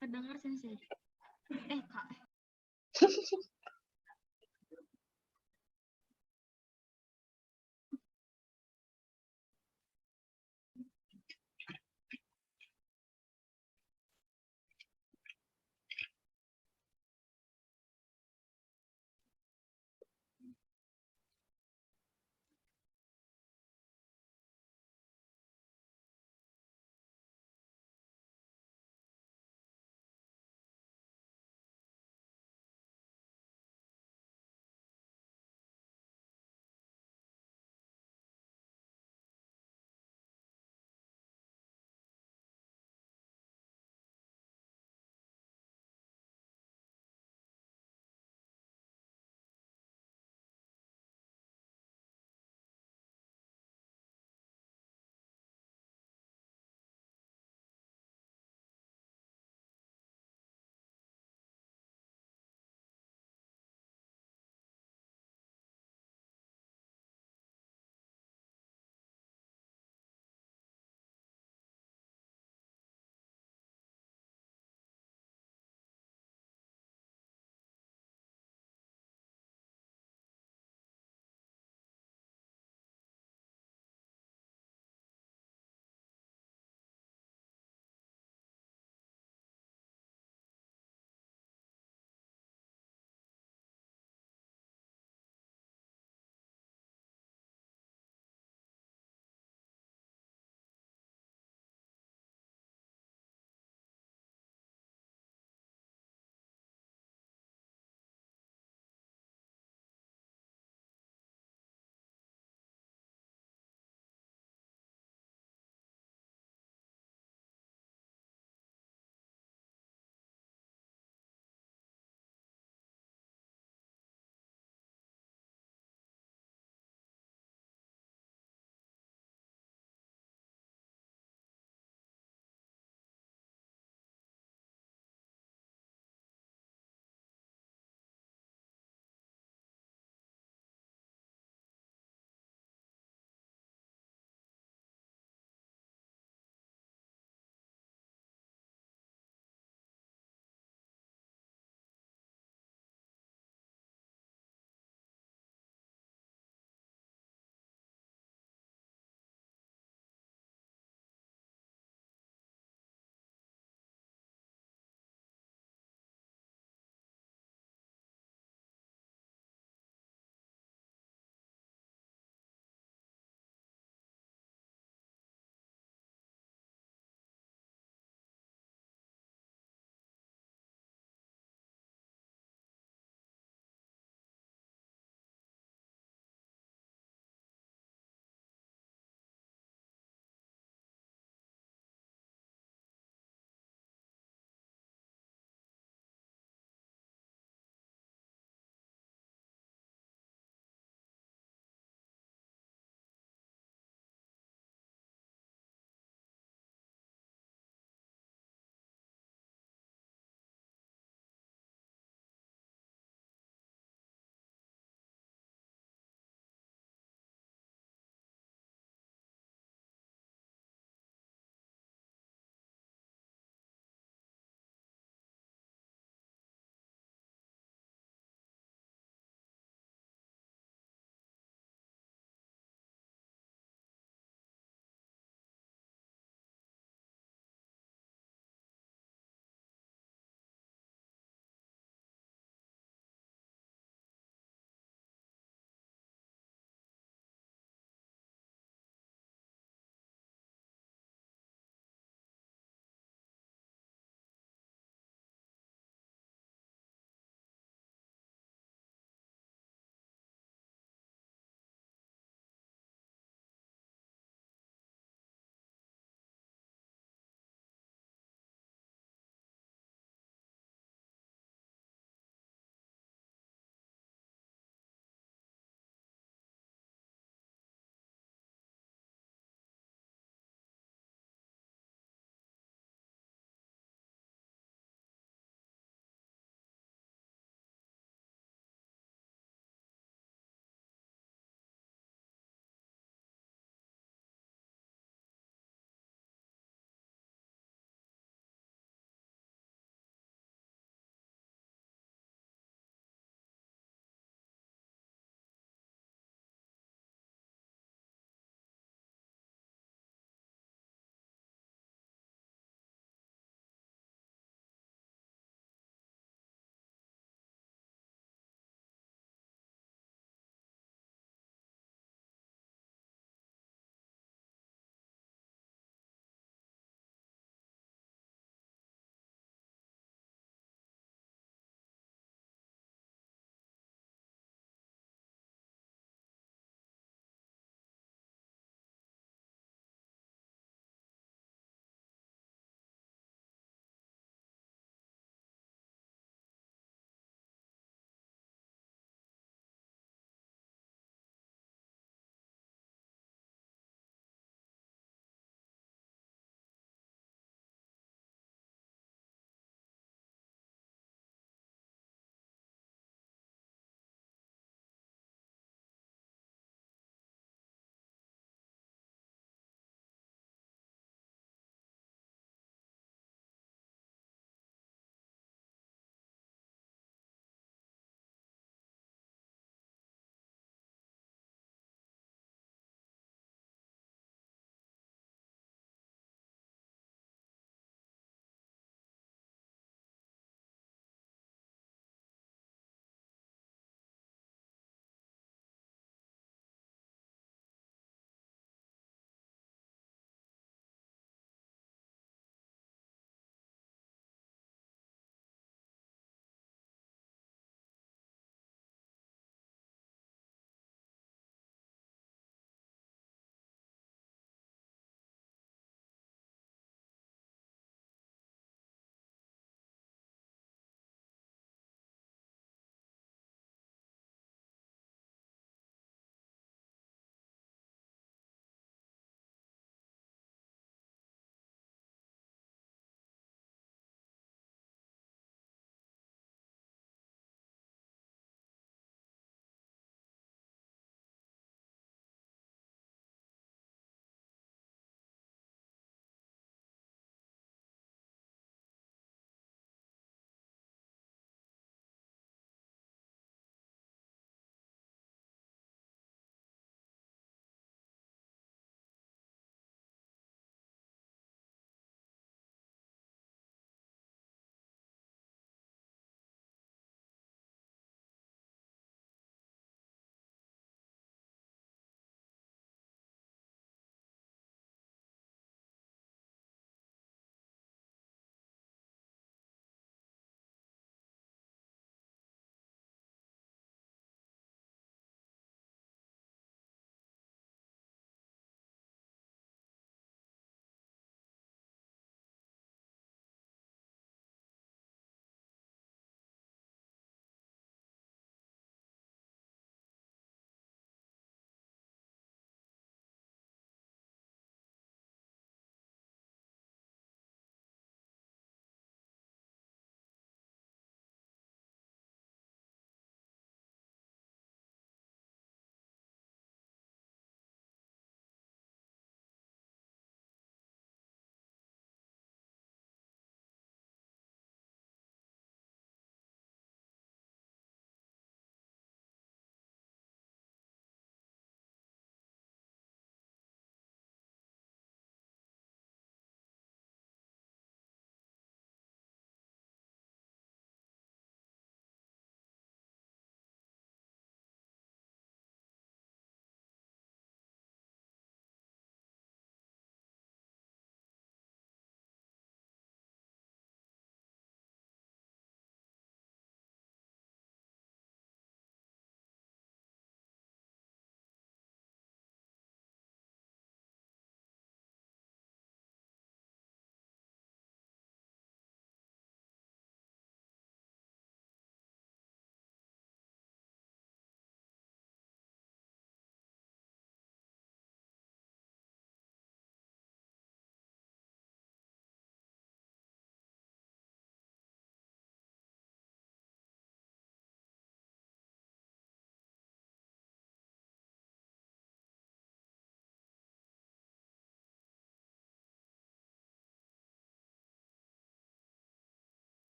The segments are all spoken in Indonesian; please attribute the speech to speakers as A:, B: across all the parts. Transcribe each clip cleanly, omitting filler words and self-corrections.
A: Kedengar sensei. Kak.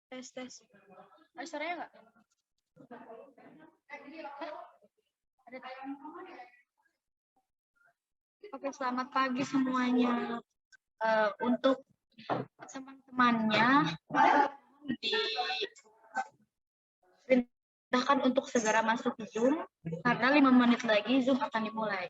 A: Tes, tes. Ada suaranya nggak? Ada. Oke, selamat pagi semuanya. Untuk teman-temannya diperintahkan untuk segera masuk Zoom karena 5 menit lagi Zoom akan dimulai.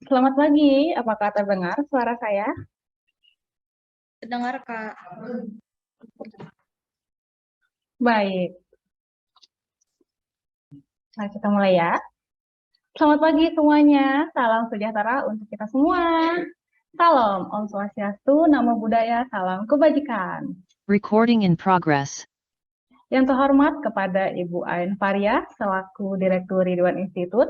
B: Selamat pagi, apakah terdengar suara saya?
A: Terdengar, Kak.
B: Baik, nah kita mulai ya. Selamat pagi semuanya, salam sejahtera untuk kita semua. Salam Om Swastiastu, Namo Buddhaya, salam kebajikan.
C: Recording in progress.
B: Yang terhormat kepada Ibu Ain Faria selaku Direktur Ridwan Institute,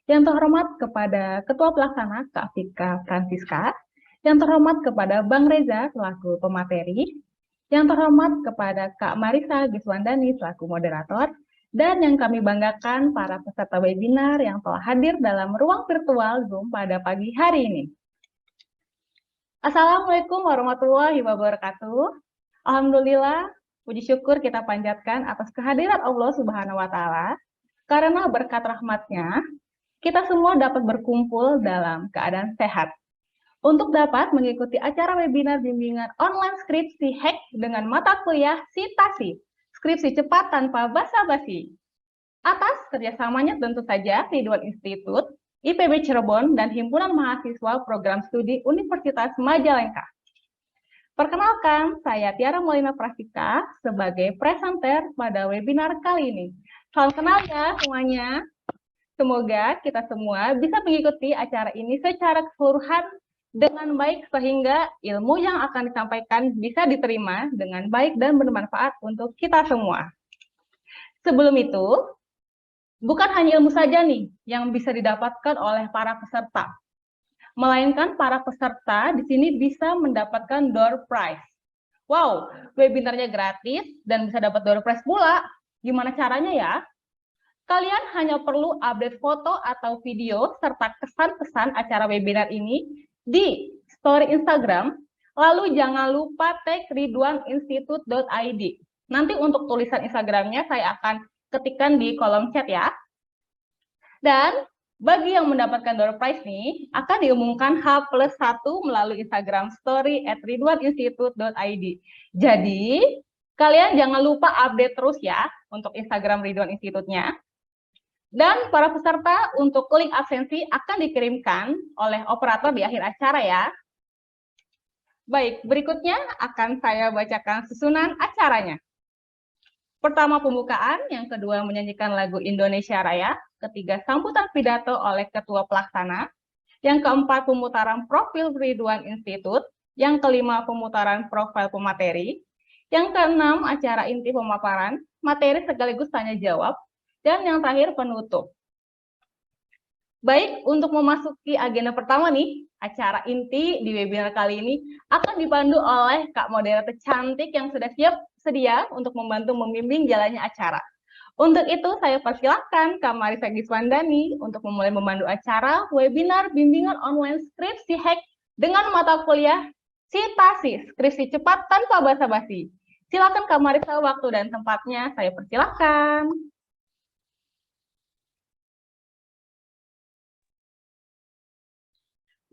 B: yang terhormat kepada Ketua Pelaksana Kak Vika Francisca, yang terhormat kepada Bang Reza selaku pemateri, yang terhormat kepada Kak Marisa Giswandani selaku moderator, dan yang kami banggakan para peserta webinar yang telah hadir dalam ruang virtual Zoom pada pagi hari ini. Assalamualaikum warahmatullahi wabarakatuh. Alhamdulillah, puji syukur kita panjatkan atas kehadiran Allah Subhanahu wa Ta'ala, karena berkat rahmatnya, kita semua dapat berkumpul dalam keadaan sehat untuk dapat mengikuti acara webinar bimbingan online skripsi hack dengan mata kuliah Citasi, skripsi cepat tanpa basa-basi. Atas kerjasamanya tentu saja Ridwan Institute, IPB Cirebon, dan Himpunan Mahasiswa Program Studi Universitas Majalengka. Perkenalkan, saya Tiara Molina Prasika sebagai presenter pada webinar kali ini. Salam kenal ya semuanya. Semoga kita semua bisa mengikuti acara ini secara keseluruhan dengan baik sehingga ilmu yang akan disampaikan bisa diterima dengan baik dan bermanfaat untuk kita semua. Sebelum itu, bukan hanya ilmu saja nih yang bisa didapatkan oleh para peserta, melainkan para peserta di sini bisa mendapatkan door prize. Wow, webinarnya gratis dan bisa dapat door prize pula. Gimana caranya ya? Kalian hanya perlu update foto atau video serta kesan-pesan acara webinar ini di story Instagram, lalu jangan lupa tag ridwaninstitute.id. Nanti untuk tulisan Instagramnya saya akan ketikkan di kolom chat ya. Dan bagi yang mendapatkan door prize nih, akan diumumkan H+1 melalui Instagram story @ridwaninstitute.id. Jadi, kalian jangan lupa update terus ya untuk Instagram Ridwan Institute-nya. Dan para peserta untuk link absensi akan dikirimkan oleh operator di akhir acara ya. Baik, berikutnya akan saya bacakan susunan acaranya. Pertama pembukaan, yang kedua menyanyikan lagu Indonesia Raya, ketiga sambutan pidato oleh Ketua Pelaksana, yang keempat pemutaran profil Ridwan Institute, yang kelima pemutaran profil pemateri, yang keenam acara inti pemaparan, materi sekaligus tanya jawab, dan yang terakhir penutup. Baik, untuk memasuki agenda pertama nih, acara inti di webinar kali ini akan dipandu oleh Kak Moderator cantik yang sudah siap sedia untuk membantu membimbing jalannya acara. Untuk itu, saya persilahkan Kak Marisa Giswandani untuk memulai memandu acara webinar bimbingan online skripsi hack dengan mata kuliah Citasi, skripsi cepat tanpa basa-basi. Silakan Kak Marisa, waktu dan tempatnya saya persilahkan.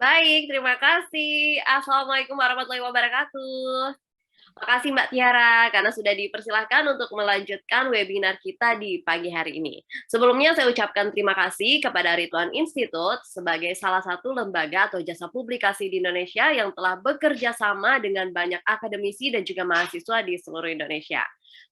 D: Baik, terima kasih. Assalamualaikum warahmatullahi wabarakatuh. Makasih Mbak Tiara, karena sudah dipersilahkan untuk melanjutkan webinar kita di pagi hari ini. Sebelumnya saya ucapkan terima kasih kepada Ridwan Institute sebagai salah satu lembaga atau jasa publikasi di Indonesia yang telah bekerja sama dengan banyak akademisi dan juga mahasiswa di seluruh Indonesia.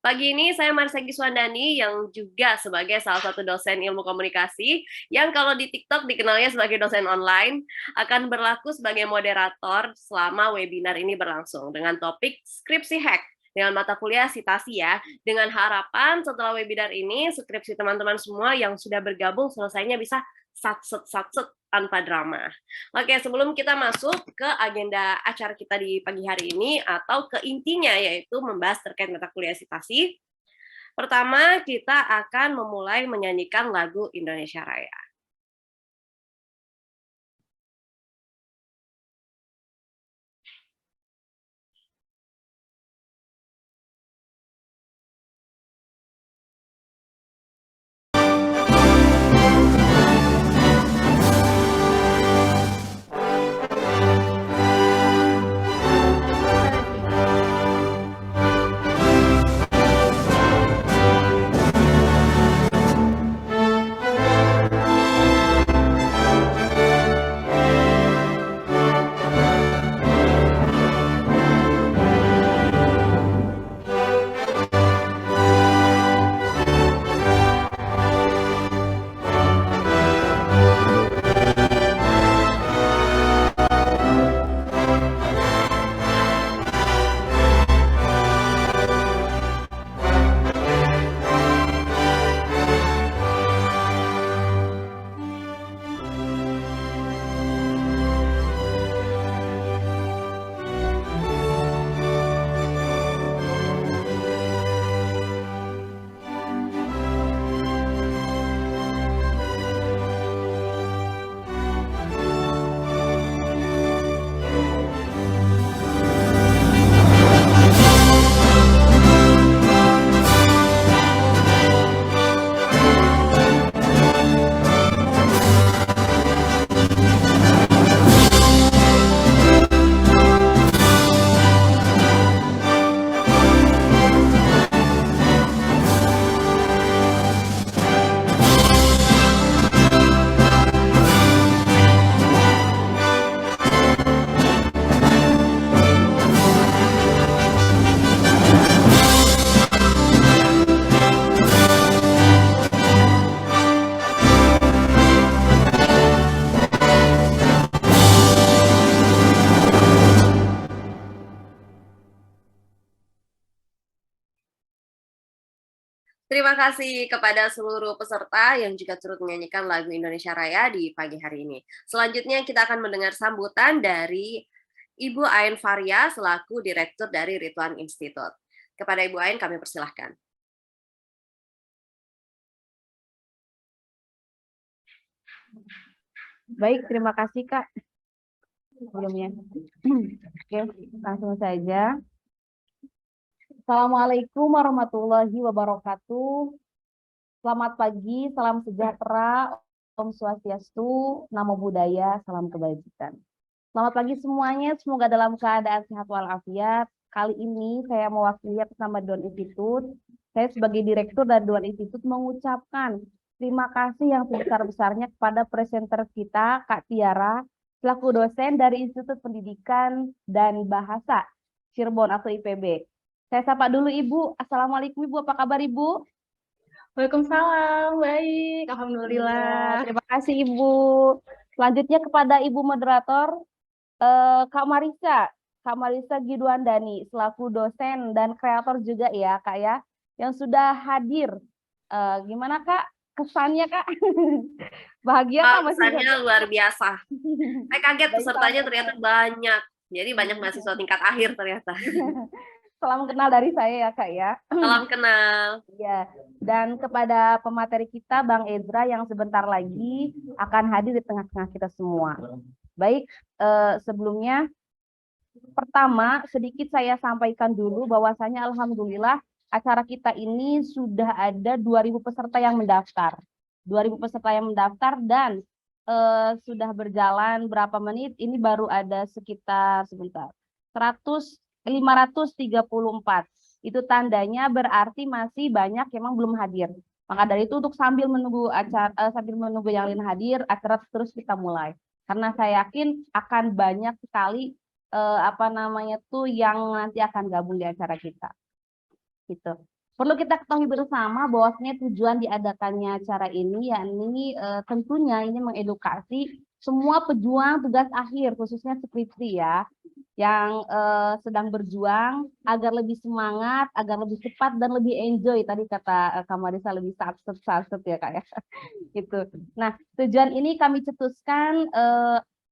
D: Pagi ini saya Marisa Giswandani yang juga sebagai salah satu dosen ilmu komunikasi yang kalau di TikTok dikenalnya sebagai dosen online akan berlaku sebagai moderator selama webinar ini berlangsung dengan topik skripsi hack dengan mata kuliah Citasi ya. Dengan harapan setelah webinar ini skripsi teman-teman semua yang sudah bergabung selesainya bisa satset tanpa drama. Oke, sebelum kita masuk ke agenda acara kita di pagi hari ini atau ke intinya yaitu membahas terkait mata kuliah Citasi, pertama kita akan memulai menyanyikan lagu Indonesia Raya. Terima kasih kepada seluruh peserta yang juga turut menyanyikan lagu Indonesia Raya di pagi hari ini. Selanjutnya kita akan mendengar sambutan dari Ibu Ain Faria selaku Direktur dari Ridwan Institute. Kepada Ibu Ain kami persilahkan.
E: Baik, terima kasih Kak. Sebelumnya. Oke, langsung saja. Assalamualaikum warahmatullahi wabarakatuh. Selamat pagi, salam sejahtera, Om Swastiastu, Namo Buddhaya, salam kebajikan. Selamat pagi semuanya, semoga dalam keadaan sehat walafiat. Kali ini saya mewakili atas nama Ridwan Institute. Saya sebagai Direktur dari Ridwan Institute mengucapkan terima kasih yang sebesar-besarnya kepada presenter kita, Kak Tiara, selaku dosen dari Institut Pendidikan dan Bahasa Cirebon atau IPB. Saya sapa dulu Ibu. Assalamualaikum Ibu, apa kabar Ibu?
B: Waalaikumsalam, baik, alhamdulillah.
E: Terima kasih Ibu. Selanjutnya kepada Ibu Moderator, Kak Marisa Gidwandani, selaku dosen dan kreator juga ya Kak ya, yang sudah hadir. Gimana Kak? Kesannya Kak? Bahagia Kak?
D: Kesannya luar biasa. Saya kaget pesertanya ternyata banyak. Jadi banyak mahasiswa tingkat akhir ternyata.
E: Salam kenal dari saya ya Kak ya.
D: Salam kenal.
E: Ya, dan kepada pemateri kita Bang Ezra yang sebentar lagi akan hadir di tengah-tengah kita semua. Baik, sebelumnya pertama sedikit saya sampaikan dulu bahwasanya alhamdulillah acara kita ini sudah ada 2.000 peserta yang mendaftar. 2.000 peserta yang mendaftar dan sudah berjalan berapa menit, ini baru ada sekitar 534. Itu tandanya berarti masih banyak yang memang belum hadir. Maka dari itu untuk sambil menunggu yang lain hadir, acara terus kita mulai. Karena saya yakin akan banyak sekali yang nanti akan gabung di acara kita. Gitu. Perlu kita ketahui bersama bahwasanya tujuan diadakannya acara ini yakni tentunya ini mengedukasi semua pejuang tugas akhir khususnya skripsi ya, yang sedang berjuang agar lebih semangat, agar lebih cepat dan lebih enjoy. Tadi kata Kak Marisa lebih satset ya Kak ya. Gitu. Nah, tujuan ini kami cetuskan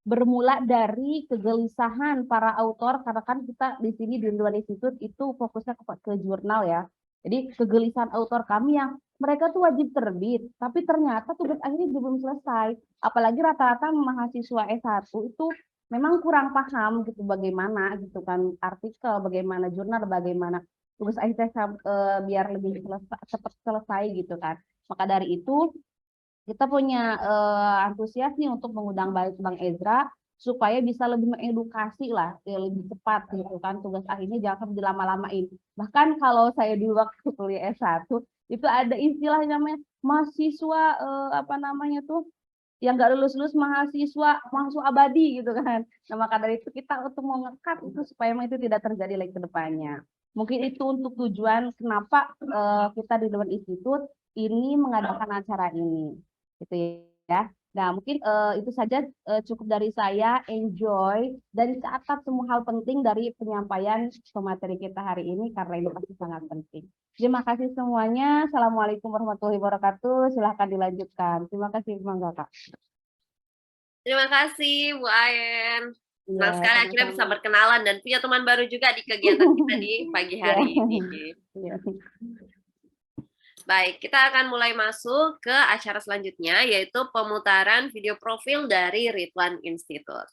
E: bermula dari kegelisahan para autor, karena kan kita di sini di Ridwan Institute itu fokusnya ke jurnal ya. Jadi kegelisahan autor kami yang mereka tuh wajib terbit, tapi ternyata tugas akhirnya belum selesai. Apalagi rata-rata mahasiswa S1 itu memang kurang paham gitu bagaimana gitu kan artikel, bagaimana jurnal, bagaimana tugas akhir biar lebih cepat selesai gitu kan. Maka dari itu kita punya antusias nih untuk mengundang Bang Ezra supaya bisa lebih mengedukasi lah, lebih cepat gitu kan tugas akhirnya jangan sampai dilama-lamain. Bahkan kalau saya di waktu kuliah S1 itu ada istilah namanya mahasiswa yang nggak lulus-lulus mahasiswa abadi gitu kan. Nah maka dari itu kita untuk mau ngekat itu supaya itu tidak terjadi lagi ke depannya. Mungkin itu untuk tujuan kenapa kita di Ridwan Institute ini mengadakan acara ini, gitu ya. Nah mungkin itu saja cukup dari saya. Enjoy dan catat semua hal penting dari penyampaian pemateri kita hari ini karena ini pasti sangat penting. Terima kasih semuanya. Assalamualaikum warahmatullahi wabarakatuh. Silahkan dilanjutkan. Terima kasih, Bangga Kak.
D: Terima kasih Bu Aen. Senang sekali akhirnya bisa berkenalan dan punya teman baru juga di kegiatan kita di pagi hari ini. Baik, kita akan mulai masuk ke acara selanjutnya, yaitu pemutaran video profil dari Ridwan Institute.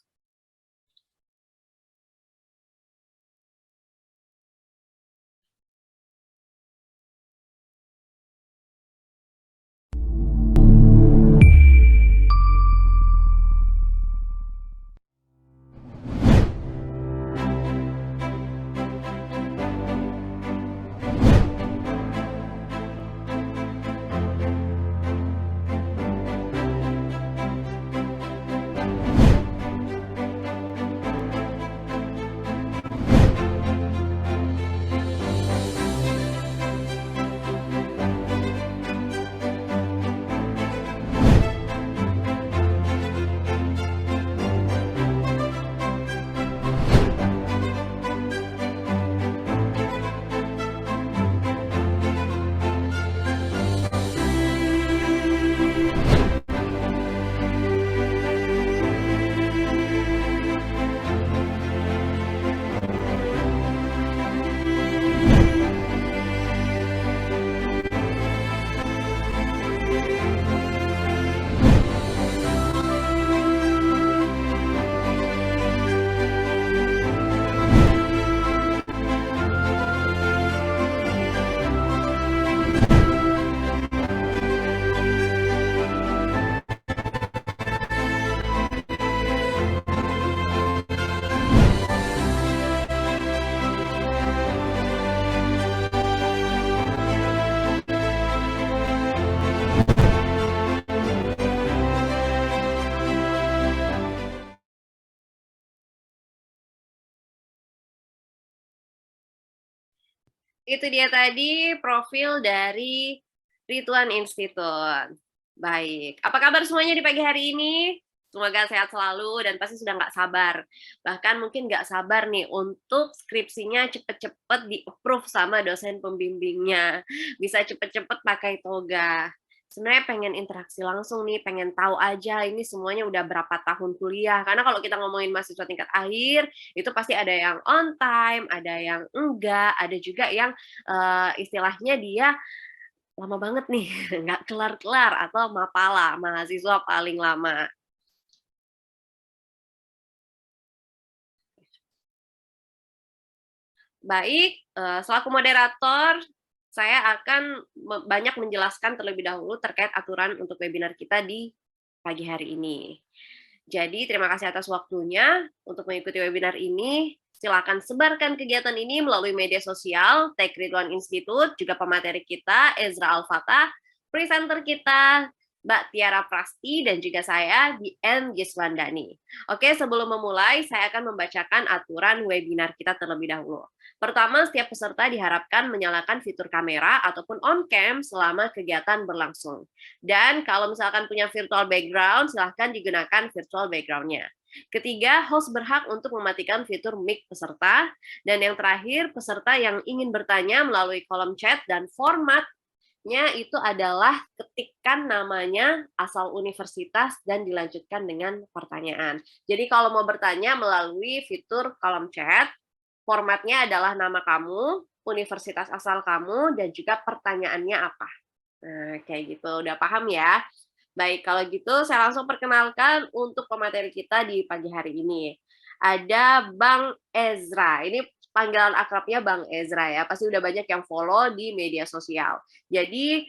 D: itu dia tadi profil dari Rituan Institute. Baik, apa kabar semuanya di pagi hari ini? Semoga sehat selalu dan pasti sudah nggak sabar. Bahkan mungkin nggak sabar nih untuk skripsinya cepet-cepet di-approve sama dosen pembimbingnya. Bisa cepet-cepet pakai toga. Sebenarnya pengen interaksi langsung nih, pengen tahu aja ini semuanya udah berapa tahun kuliah. Karena kalau kita ngomongin mahasiswa tingkat akhir, itu pasti ada yang on time, ada yang enggak, ada juga yang istilahnya dia lama banget nih, nggak kelar-kelar, atau mapala, mahasiswa paling lama. Baik, selaku moderator, saya akan banyak menjelaskan terlebih dahulu terkait aturan untuk webinar kita di pagi hari ini. Jadi, terima kasih atas waktunya untuk mengikuti webinar ini. Silakan sebarkan kegiatan ini melalui media sosial, tag Ridwan Institute, juga pemateri kita, Ezra Al-Fatah, presenter kita, Mbak Tiara Prasti, dan juga saya, Dian Giswandani. Oke, sebelum memulai, saya akan membacakan aturan webinar kita terlebih dahulu. Pertama, setiap peserta diharapkan menyalakan fitur kamera ataupun on-cam selama kegiatan berlangsung. Dan kalau misalkan punya virtual background, silahkan digunakan virtual background-nya. Ketiga, host berhak untuk mematikan fitur mic peserta. Dan yang terakhir, peserta yang ingin bertanya melalui kolom chat dan formatnya itu adalah ketikkan namanya, asal universitas, dan dilanjutkan dengan pertanyaan. Jadi kalau mau bertanya melalui fitur kolom chat, formatnya adalah nama kamu, universitas asal kamu, dan juga pertanyaannya apa. Nah, kayak gitu. Udah paham ya? Baik, kalau gitu saya langsung perkenalkan untuk pemateri kita di pagi hari ini. Ada Bang Ezra. Ini panggilan akrabnya Bang Ezra ya. Pasti udah banyak yang follow di media sosial. Jadi,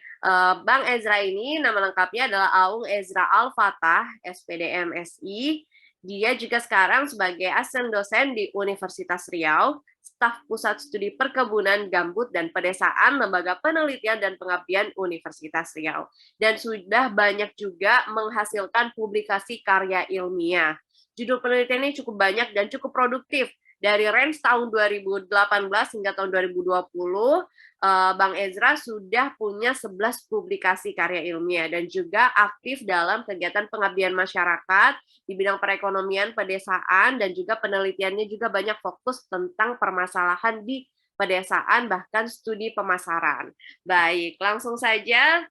D: Bang Ezra ini nama lengkapnya adalah Aung Ezra Al-Fatah, SPD MSI. Dia juga sekarang sebagai asisten dosen di Universitas Riau, staf Pusat Studi Perkebunan Gambut dan Pedesaan Lembaga Penelitian dan Pengabdian Universitas Riau. Dan sudah banyak juga menghasilkan publikasi karya ilmiah. Judul penelitiannya cukup banyak dan cukup produktif. Dari range tahun 2018 hingga tahun 2020, Bang Ezra sudah punya 11 publikasi karya ilmiah dan juga aktif dalam kegiatan pengabdian masyarakat di bidang perekonomian, pedesaan, dan juga penelitiannya juga banyak fokus tentang permasalahan di pedesaan, bahkan studi pemasaran. Baik, langsung saja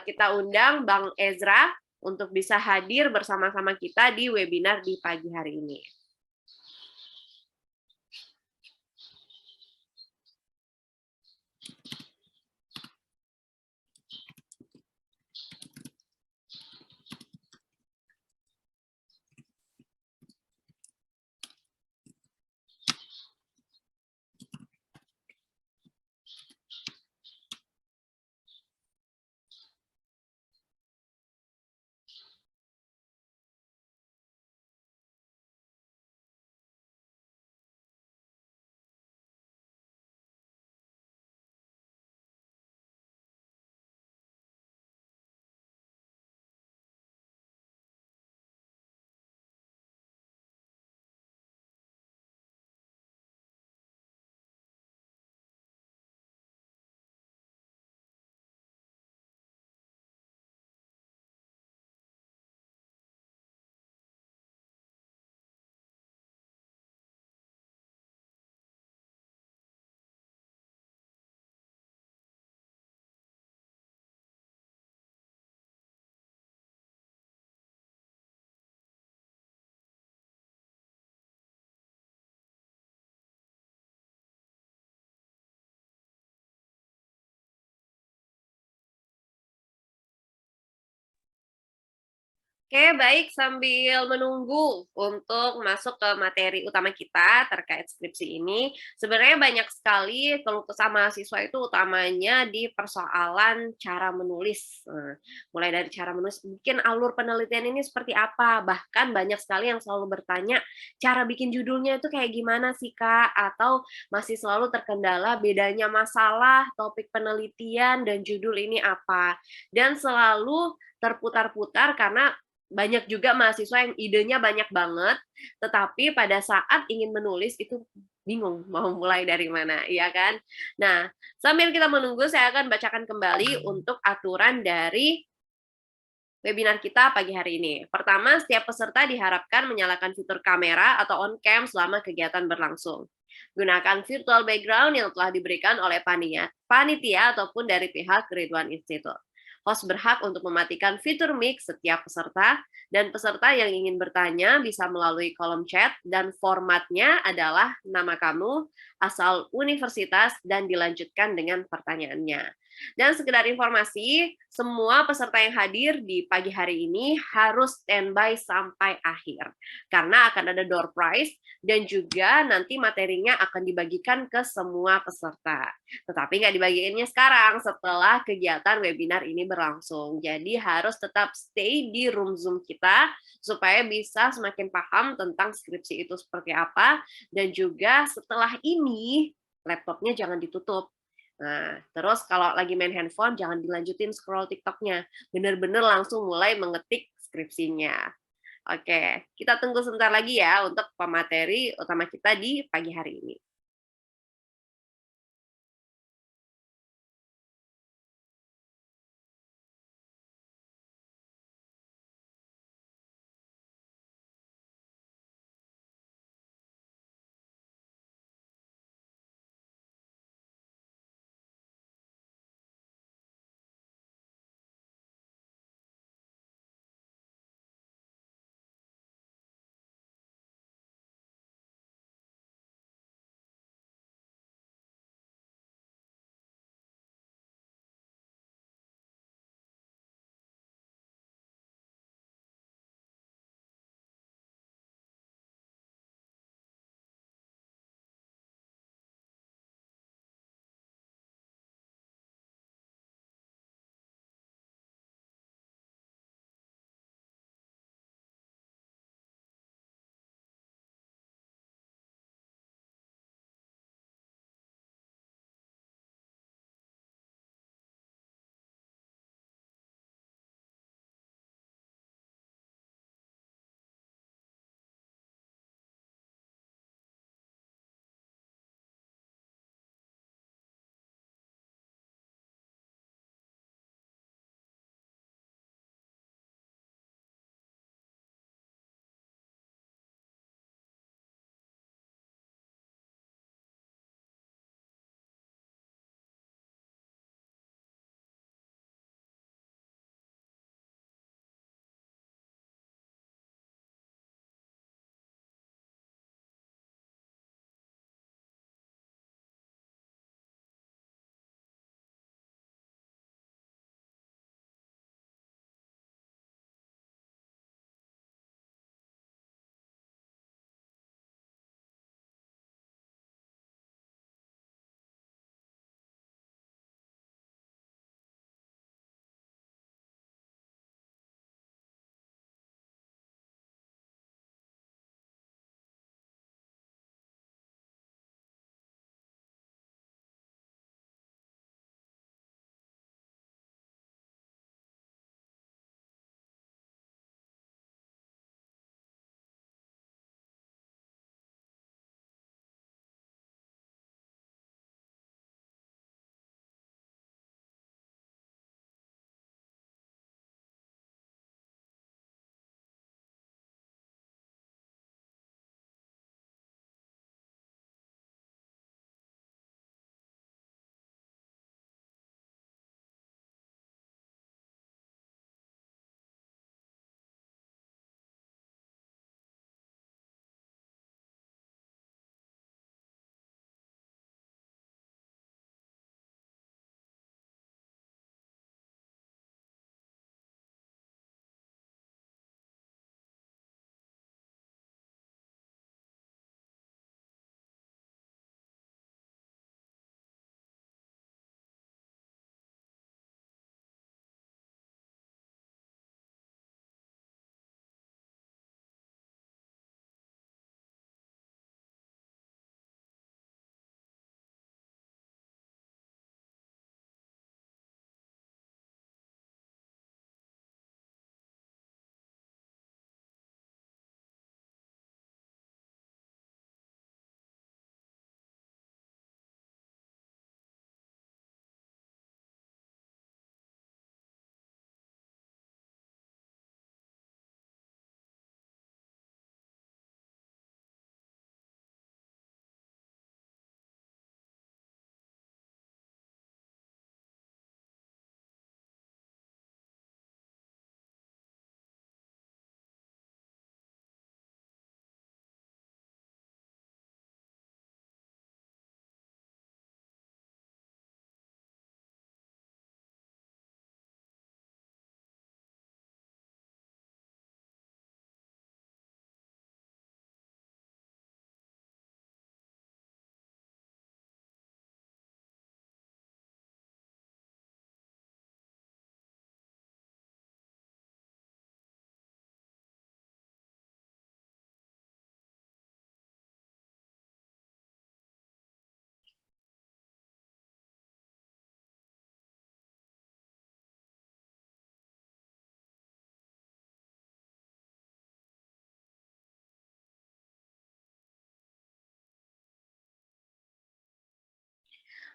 D: kita undang Bang Ezra untuk bisa hadir bersama-sama kita di webinar di pagi hari ini. Oke, baik. Sambil menunggu untuk masuk ke materi utama kita terkait skripsi ini, sebenarnya banyak sekali keluh kesah mahasiswa itu utamanya di persoalan cara menulis. Mulai dari cara menulis, mungkin alur penelitian ini seperti apa, bahkan banyak sekali yang selalu bertanya, cara bikin judulnya itu kayak gimana sih, Kak? Atau masih selalu terkendala bedanya masalah, topik penelitian, dan judul ini apa. Dan selalu terputar-putar karena banyak juga mahasiswa yang idenya banyak banget, tetapi pada saat ingin menulis itu bingung mau mulai dari mana, ya kan? Nah, sambil kita menunggu, saya akan bacakan kembali untuk aturan dari webinar kita pagi hari ini. Pertama, setiap peserta diharapkan menyalakan fitur kamera atau on cam selama kegiatan berlangsung. Gunakan virtual background yang telah diberikan oleh panitia ataupun dari pihak Ridwan Institute. Host berhak untuk mematikan fitur mic setiap peserta, dan peserta yang ingin bertanya bisa melalui kolom chat, dan formatnya adalah nama kamu, asal universitas, dan dilanjutkan dengan pertanyaannya. Dan sekedar informasi, semua peserta yang hadir di pagi hari ini harus standby sampai akhir. Karena akan ada door prize dan juga nanti materinya akan dibagikan ke semua peserta. Tetapi nggak dibagiinnya sekarang setelah kegiatan webinar ini berlangsung. Jadi harus tetap stay di room Zoom kita supaya bisa semakin paham tentang skripsi itu seperti apa. Dan juga setelah ini laptopnya jangan ditutup. Nah, terus kalau lagi main handphone, jangan dilanjutin scroll TikTok-nya. Bener-bener langsung mulai mengetik skripsinya. Oke, kita tunggu sebentar lagi ya untuk pemateri utama kita di pagi hari ini.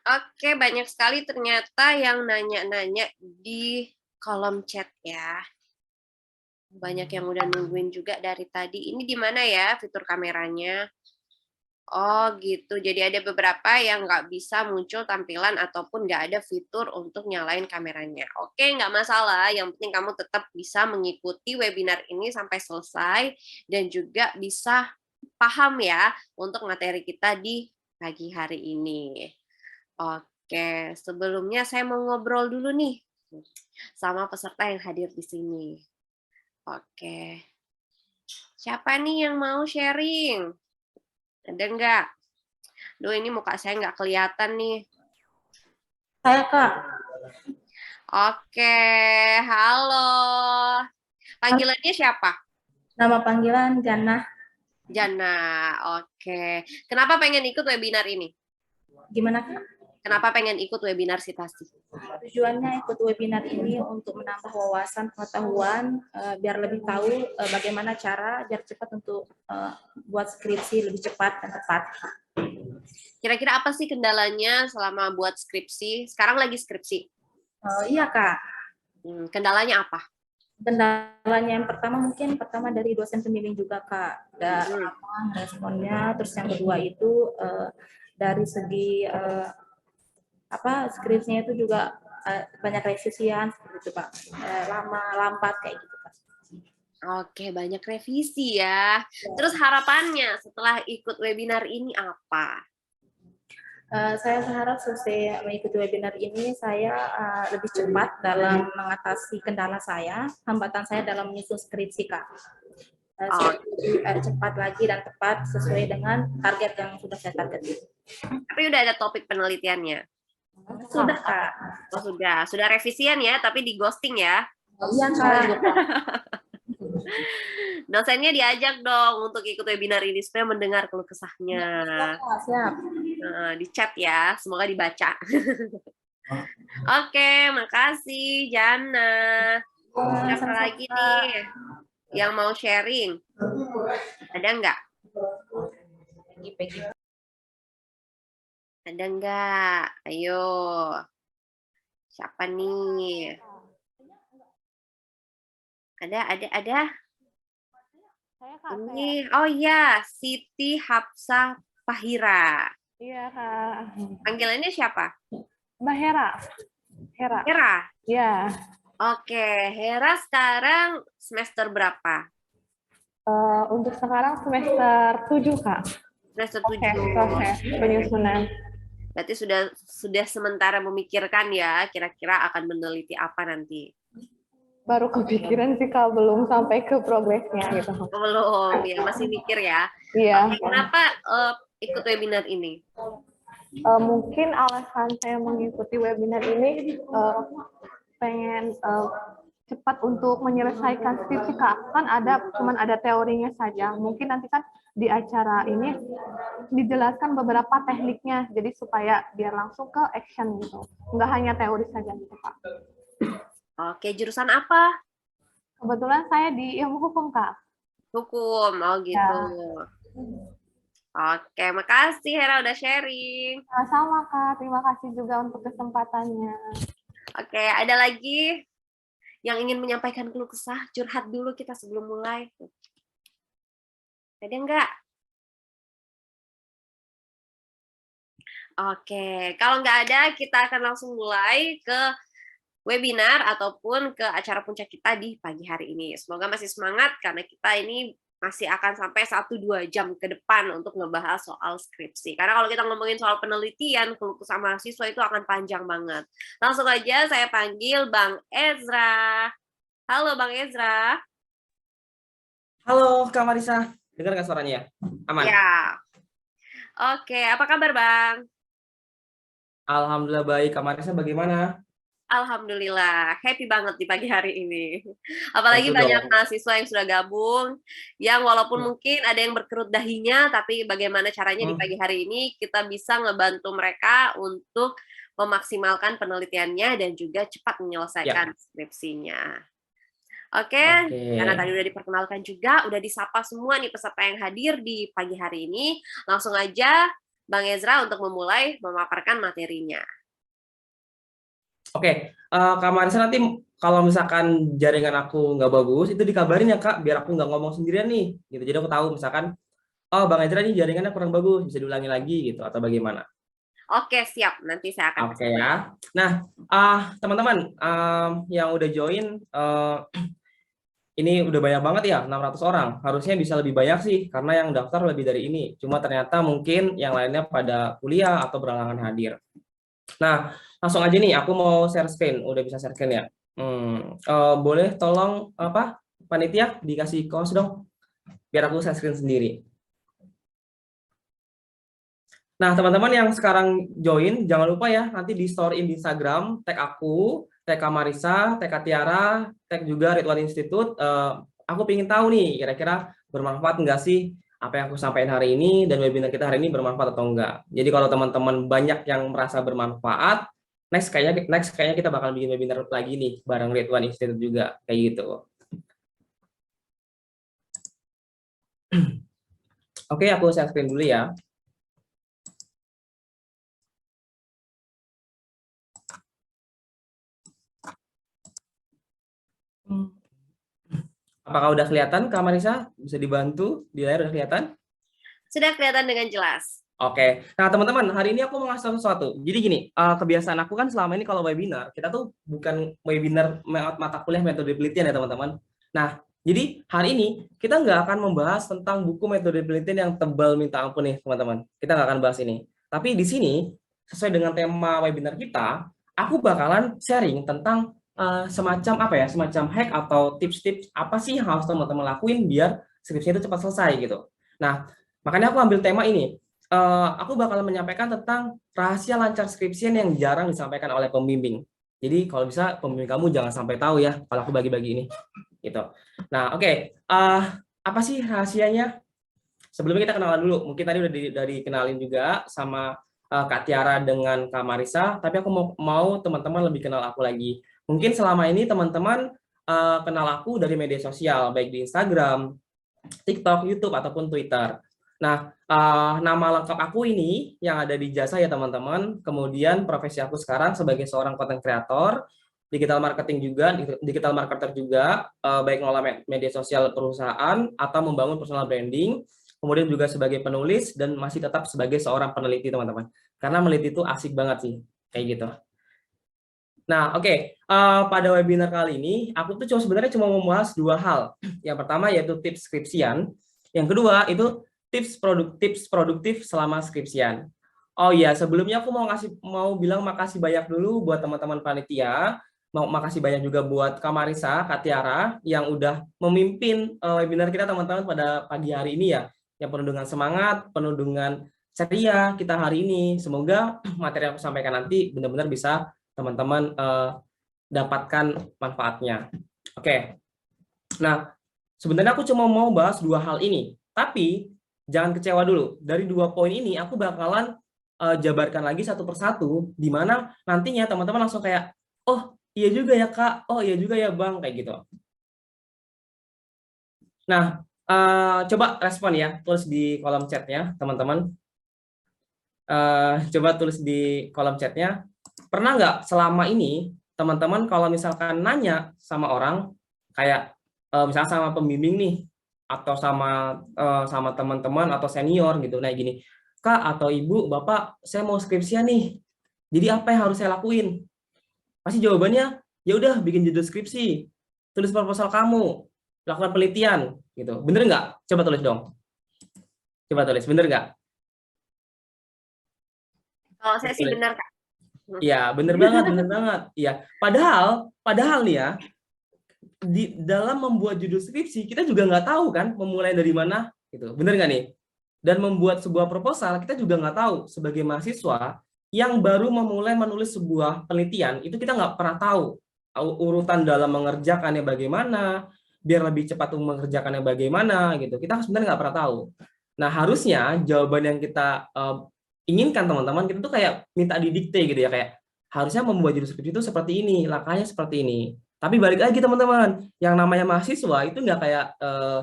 D: Oke, banyak sekali ternyata yang nanya-nanya di kolom chat ya. Banyak yang udah nungguin juga dari tadi. Ini di mana ya fitur kameranya? Oh gitu, jadi ada beberapa yang nggak bisa muncul tampilan ataupun nggak ada fitur untuk nyalain kameranya. Oke, nggak masalah, yang penting kamu tetap bisa mengikuti webinar ini sampai selesai dan juga bisa paham ya untuk materi kita di pagi hari ini. Oke, sebelumnya saya mau ngobrol dulu nih sama peserta yang hadir di sini. Oke, siapa nih yang mau sharing? Ada nggak? Duh, ini muka saya nggak kelihatan nih.
A: Saya, Kak.
D: Oke, halo. Panggilannya siapa?
A: Nama panggilan Jannah.
D: Jana, oke. Kenapa pengen ikut webinar ini?
A: Gimana, Kak?
D: Kenapa pengen ikut webinar Sitasi?
A: Tujuannya ikut webinar ini untuk menambah wawasan pengetahuan, biar lebih tahu bagaimana cara biar cepat untuk buat skripsi lebih cepat dan tepat.
D: Kira-kira apa sih kendalanya selama buat skripsi? Sekarang lagi skripsi.
A: Iya, Kak.
D: Kendalanya apa?
A: Kendalanya yang pertama dari dosen pembimbing juga, Kak. Lama responnya. Terus yang kedua itu dari segi skripsinya itu juga banyak revisian seperti itu, Pak. Lama, lambat kayak gitu, Pak.
D: Oke, banyak revisi ya. Terus harapannya setelah ikut webinar ini apa?
A: Saya berharap selesai mengikuti webinar ini, saya lebih cepat dalam mengatasi kendala saya, hambatan saya dalam menyusun skripsi, Kak. Saya lebih cepat lagi dan tepat sesuai dengan target yang sudah saya target.
D: Tapi udah ada topik penelitiannya?
A: Sudah, Kak.
D: Oh, sudah revisian ya, tapi di ghosting ya?
A: Iya, Kak.
D: Dosennya diajak dong untuk ikut webinar ini supaya mendengar keluh kesahnya.
A: Siap.
D: Nah, di chat ya, semoga dibaca. Oke, makasih Jana. Siapa lagi nih yang mau sharing? Ada nggak? Ada nggak? Ayo. Siapa nih? Ada.
E: Saya, Kak.
D: Ini, oh ya, Siti Hapsah Fahira.
E: Iya, Kak.
D: Panggilannya siapa?
E: Mbak Hera.
D: Hera.
E: Iya.
D: Oke, Hera sekarang semester berapa?
E: Untuk sekarang semester 7, Kak.
D: Semester 7.
E: Proses penyusunan.
D: Berarti sudah sementara memikirkan ya, kira-kira akan meneliti apa nanti?
E: Baru kepikiran sih, Kak, belum sampai ke progresnya gitu.
D: Belum, ya masih mikir ya.
E: Iya.
D: Oke, kenapa ikut webinar ini?
E: Mungkin alasan saya mengikuti webinar ini pengen cepat untuk menyelesaikan skripsi, Kak. Kan cuman ada teorinya saja. Mungkin nanti kan di acara ini dijelaskan beberapa tekniknya, jadi supaya biar langsung ke action gitu. Nggak hanya teori saja gitu, Kak.
D: Oke, jurusan apa?
E: Kebetulan saya di ilmu hukum, Kak.
D: Hukum, oh gitu.
E: Ya.
D: Oke, makasih Hera udah sharing.
E: Sama, Kak. Terima kasih juga untuk kesempatannya.
D: Oke, ada lagi yang ingin menyampaikan keluh kesah? Curhat dulu kita sebelum mulai. Ada nggak? Oke, kalau nggak ada, kita akan langsung mulai ke webinar ataupun ke acara puncak kita di pagi hari ini. Semoga masih semangat karena kita ini masih akan sampai 1-2 jam ke depan untuk ngebahas soal skripsi. Karena kalau kita ngomongin soal penelitian, keluh kesah mahasiswa itu akan panjang banget. Langsung aja saya panggil Bang Ezra. Halo Bang Ezra.
F: Halo Kak Marisa, dengar nggak suaranya ya? Aman?
D: Ya. Oke, apa kabar Bang?
F: Alhamdulillah baik, Kak Marisa bagaimana?
D: Alhamdulillah, happy banget di pagi hari ini. Apalagi
F: Betul
D: banyak
F: dong.
D: mahasiswa yang sudah gabung, yang walaupun mungkin ada yang berkerut dahinya, tapi bagaimana caranya di pagi hari ini kita bisa ngebantu mereka untuk memaksimalkan penelitiannya dan juga cepat menyelesaikan skripsinya. Oke, karena tadi udah diperkenalkan juga, udah disapa semua nih peserta yang hadir di pagi hari ini. Langsung aja Bang Ezra untuk memulai memaparkan materinya.
F: Oke, Kak Marisa nanti kalau misalkan jaringan aku nggak bagus, itu dikabarin ya Kak, biar aku nggak ngomong sendirian nih, gitu. Jadi aku tahu misalkan, oh Bang Ezra nih jaringannya kurang bagus, bisa diulangi lagi gitu, atau bagaimana.
D: Oke, siap. Nanti saya akan
F: Oke ya. Nah, teman-teman yang udah join, ini udah banyak banget ya, 600 orang. Harusnya bisa lebih banyak sih, karena yang daftar lebih dari ini. Cuma ternyata mungkin yang lainnya pada kuliah atau berhalangan hadir. Nah, langsung aja nih, aku mau share screen. Udah bisa share screen ya? Boleh tolong apa panitia dikasih kaos dong, biar aku share screen sendiri. Nah, teman-teman yang sekarang join, jangan lupa ya, nanti di storyin di Instagram, tag aku, tag Kak Marisa, tag Kak Tiara, tag juga Ridwan Institute. Aku pengen tahu nih, kira-kira bermanfaat nggak sih apa yang aku sampaikan hari ini, dan webinar kita hari ini bermanfaat atau enggak. Jadi kalau teman-teman banyak yang merasa bermanfaat, next kayaknya kita bakal bikin webinar lagi nih, bareng Ridwan Institute juga, kayak gitu. Oke, aku share screen dulu ya. Apakah udah kelihatan, Kak Marisa? Bisa dibantu? Di layar udah kelihatan?
D: Sudah kelihatan dengan jelas.
F: Oke. Nah, teman-teman, hari ini aku mau ngasih tahu sesuatu. Jadi gini, kebiasaan aku kan selama ini kalau webinar, kita tuh bukan webinar mata kuliah metode penelitian ya, teman-teman. Nah, jadi hari ini kita nggak akan membahas tentang buku metode penelitian yang tebal minta ampun nih, teman-teman. Kita nggak akan bahas ini. Tapi di sini, sesuai dengan tema webinar kita, aku bakalan sharing tentang semacam apa ya, semacam hack atau tips-tips apa sih yang harus teman-teman lakuin biar skripsinya itu cepat selesai gitu. Nah, makanya aku ambil tema ini. Aku bakalan menyampaikan tentang rahasia lancar skripsian yang jarang disampaikan oleh pembimbing. Jadi kalau bisa pembimbing kamu jangan sampai tahu ya kalau aku bagi-bagi ini. Gitu. Nah, oke. Apa sih rahasianya? Sebelumnya kita kenalan dulu. Mungkin tadi udah dikenalin juga sama Kak Tiara dengan Kak Marisa, tapi aku mau teman-teman lebih kenal aku lagi. Mungkin selama ini teman-teman kenal aku dari media sosial, baik di Instagram, TikTok, YouTube, ataupun Twitter. Nah, nama lengkap aku ini yang ada di jasa ya teman-teman. Kemudian profesi aku sekarang sebagai seorang content creator, digital marketing juga, digital marketer juga, baik ngelola media sosial perusahaan atau membangun personal branding. Kemudian juga sebagai penulis dan masih tetap sebagai seorang peneliti teman-teman. Karena meneliti itu asik banget sih, kayak gitu. Nah, oke. Pada webinar kali ini, aku tuh sebenarnya cuma mau membahas dua hal. Yang pertama yaitu tips skripsian. Yang kedua itu tips produktif selama skripsian. Oh iya, sebelumnya aku mau bilang makasih banyak dulu buat teman-teman panitia. Makasih banyak juga buat Kak Marisa, Kak Tiara yang udah memimpin webinar kita teman-teman pada pagi hari ini ya. Yang penuh dengan semangat, penuh dengan ceria kita hari ini. Semoga materi yang aku sampaikan nanti benar-benar bisa teman-teman dapatkan manfaatnya. Oke. Nah, sebenarnya aku cuma mau bahas dua hal ini, tapi jangan kecewa dulu. Dari dua poin ini aku bakalan jabarkan lagi satu persatu, di mana nantinya teman-teman langsung kayak, oh iya juga ya Kak, oh iya juga ya Bang, kayak gitu. Nah, coba respon ya, tulis di kolom chatnya teman-teman. Coba tulis di kolom chatnya. Pernah nggak selama ini teman-teman kalau misalkan nanya sama orang kayak misalnya sama pembimbing nih atau sama teman-teman atau senior gitu, nah gini, Kak atau Ibu, Bapak, saya mau skripsian nih, jadi apa yang harus saya lakuin? Pasti jawabannya ya udah bikin judul skripsi, tulis proposal kamu, lakukan penelitian gitu. Bener nggak? Coba tulis dong. Coba tulis, bener nggak?
D: Kalau saya sih benar, Kak.
F: Iya, bener banget, bener banget. Iya, padahal nih ya, di dalam membuat judul skripsi kita juga nggak tahu kan memulai dari mana, gitu. Bener nggak nih? Dan membuat sebuah proposal kita juga nggak tahu sebagai mahasiswa yang baru memulai menulis sebuah penelitian, itu kita nggak pernah tahu urutan dalam mengerjakannya bagaimana, biar lebih cepat mengerjakannya bagaimana, gitu. Kita sebenarnya nggak pernah tahu. Nah, harusnya jawaban yang kita inginkan teman-teman, kita tuh kayak minta didikte gitu ya, kayak harusnya membuat judul skripsi itu seperti ini, langkahnya seperti ini. Tapi balik lagi teman-teman, yang namanya mahasiswa itu nggak kayak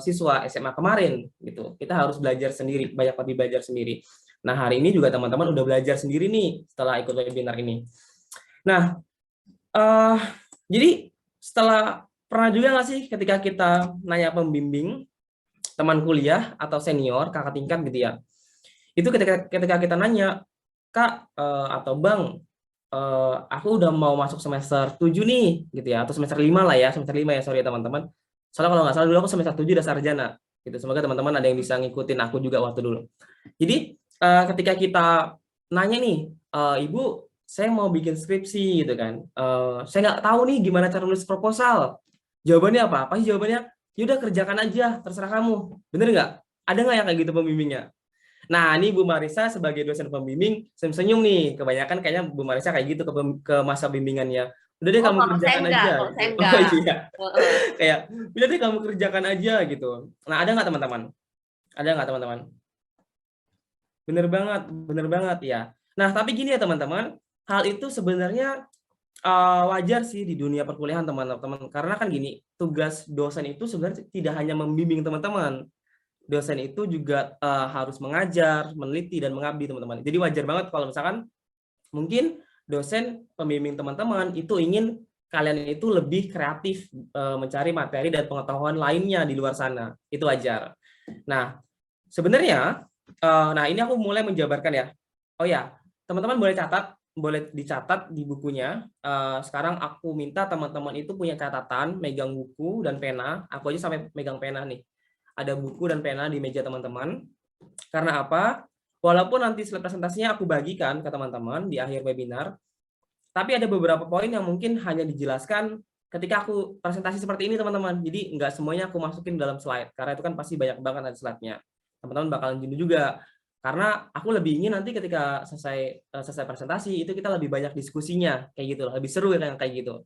F: siswa SMA kemarin gitu. Kita harus belajar sendiri, banyak lebih belajar sendiri. Nah, hari ini juga teman-teman udah belajar sendiri nih setelah ikut webinar ini. Nah, jadi setelah pernah juga nggak sih ketika kita nanya pembimbing, teman kuliah atau senior, kakak tingkat gitu ya, itu ketika kita nanya, Kak atau Bang, aku udah mau masuk semester 7 nih, gitu ya, atau semester 5 lah ya, semester 5 ya, sorry ya teman-teman. Soalnya kalau nggak salah dulu aku semester 7 udah sarjana, gitu. Semoga teman-teman ada yang bisa ngikutin aku juga waktu dulu. Jadi ketika kita nanya nih, Ibu, saya mau bikin skripsi gitu kan, saya nggak tahu nih gimana cara nulis proposal. Jawabannya apa? Pasti jawabannya, yaudah kerjakan aja, terserah kamu. Bener nggak? Ada nggak yang kayak gitu pembimbingnya? Nah, ini Bu Marisa sebagai dosen pembimbing senyum-senyum nih. Kebanyakan kayaknya Bu Marisa kayak gitu ke masa bimbingannya. Udah deh kamu
D: Kalau saya
F: kerjakan
D: enggak,
F: aja.
D: kalau saya
F: Gitu.
D: enggak.
F: Oh iya,
D: Heeh.
F: kayak udah deh kamu kerjakan aja gitu. Nah, ada nggak teman-teman? Ada nggak teman-teman? Bener banget ya. Nah, tapi gini ya teman-teman, hal itu sebenarnya wajar sih di dunia perkuliahan teman-teman. Karena kan gini, tugas dosen itu sebenarnya tidak hanya membimbing teman-teman. Dosen itu juga harus mengajar, meneliti, dan mengabdi teman-teman. Jadi wajar banget kalau misalkan mungkin dosen pembimbing teman-teman itu ingin kalian itu lebih kreatif mencari materi dan pengetahuan lainnya di luar sana. Itu wajar. Nah, sebenarnya, nah ini aku mulai menjabarkan ya. Oh ya, teman-teman boleh dicatat di bukunya. Sekarang aku minta teman-teman itu punya catatan, megang buku dan pena. Aku aja sampai megang pena nih. Ada buku dan pena di meja teman-teman. Karena apa? Walaupun nanti slide presentasinya aku bagikan ke teman-teman di akhir webinar, tapi ada beberapa poin yang mungkin hanya dijelaskan ketika aku presentasi seperti ini teman-teman. Jadi nggak semuanya aku masukin dalam slide, karena itu kan pasti banyak banget ada slide-nya. Teman-teman bakalan jenuh juga. Karena aku lebih ingin nanti ketika selesai presentasi, itu kita lebih banyak diskusinya, kayak gitu. Lebih seru ya kayak gitu.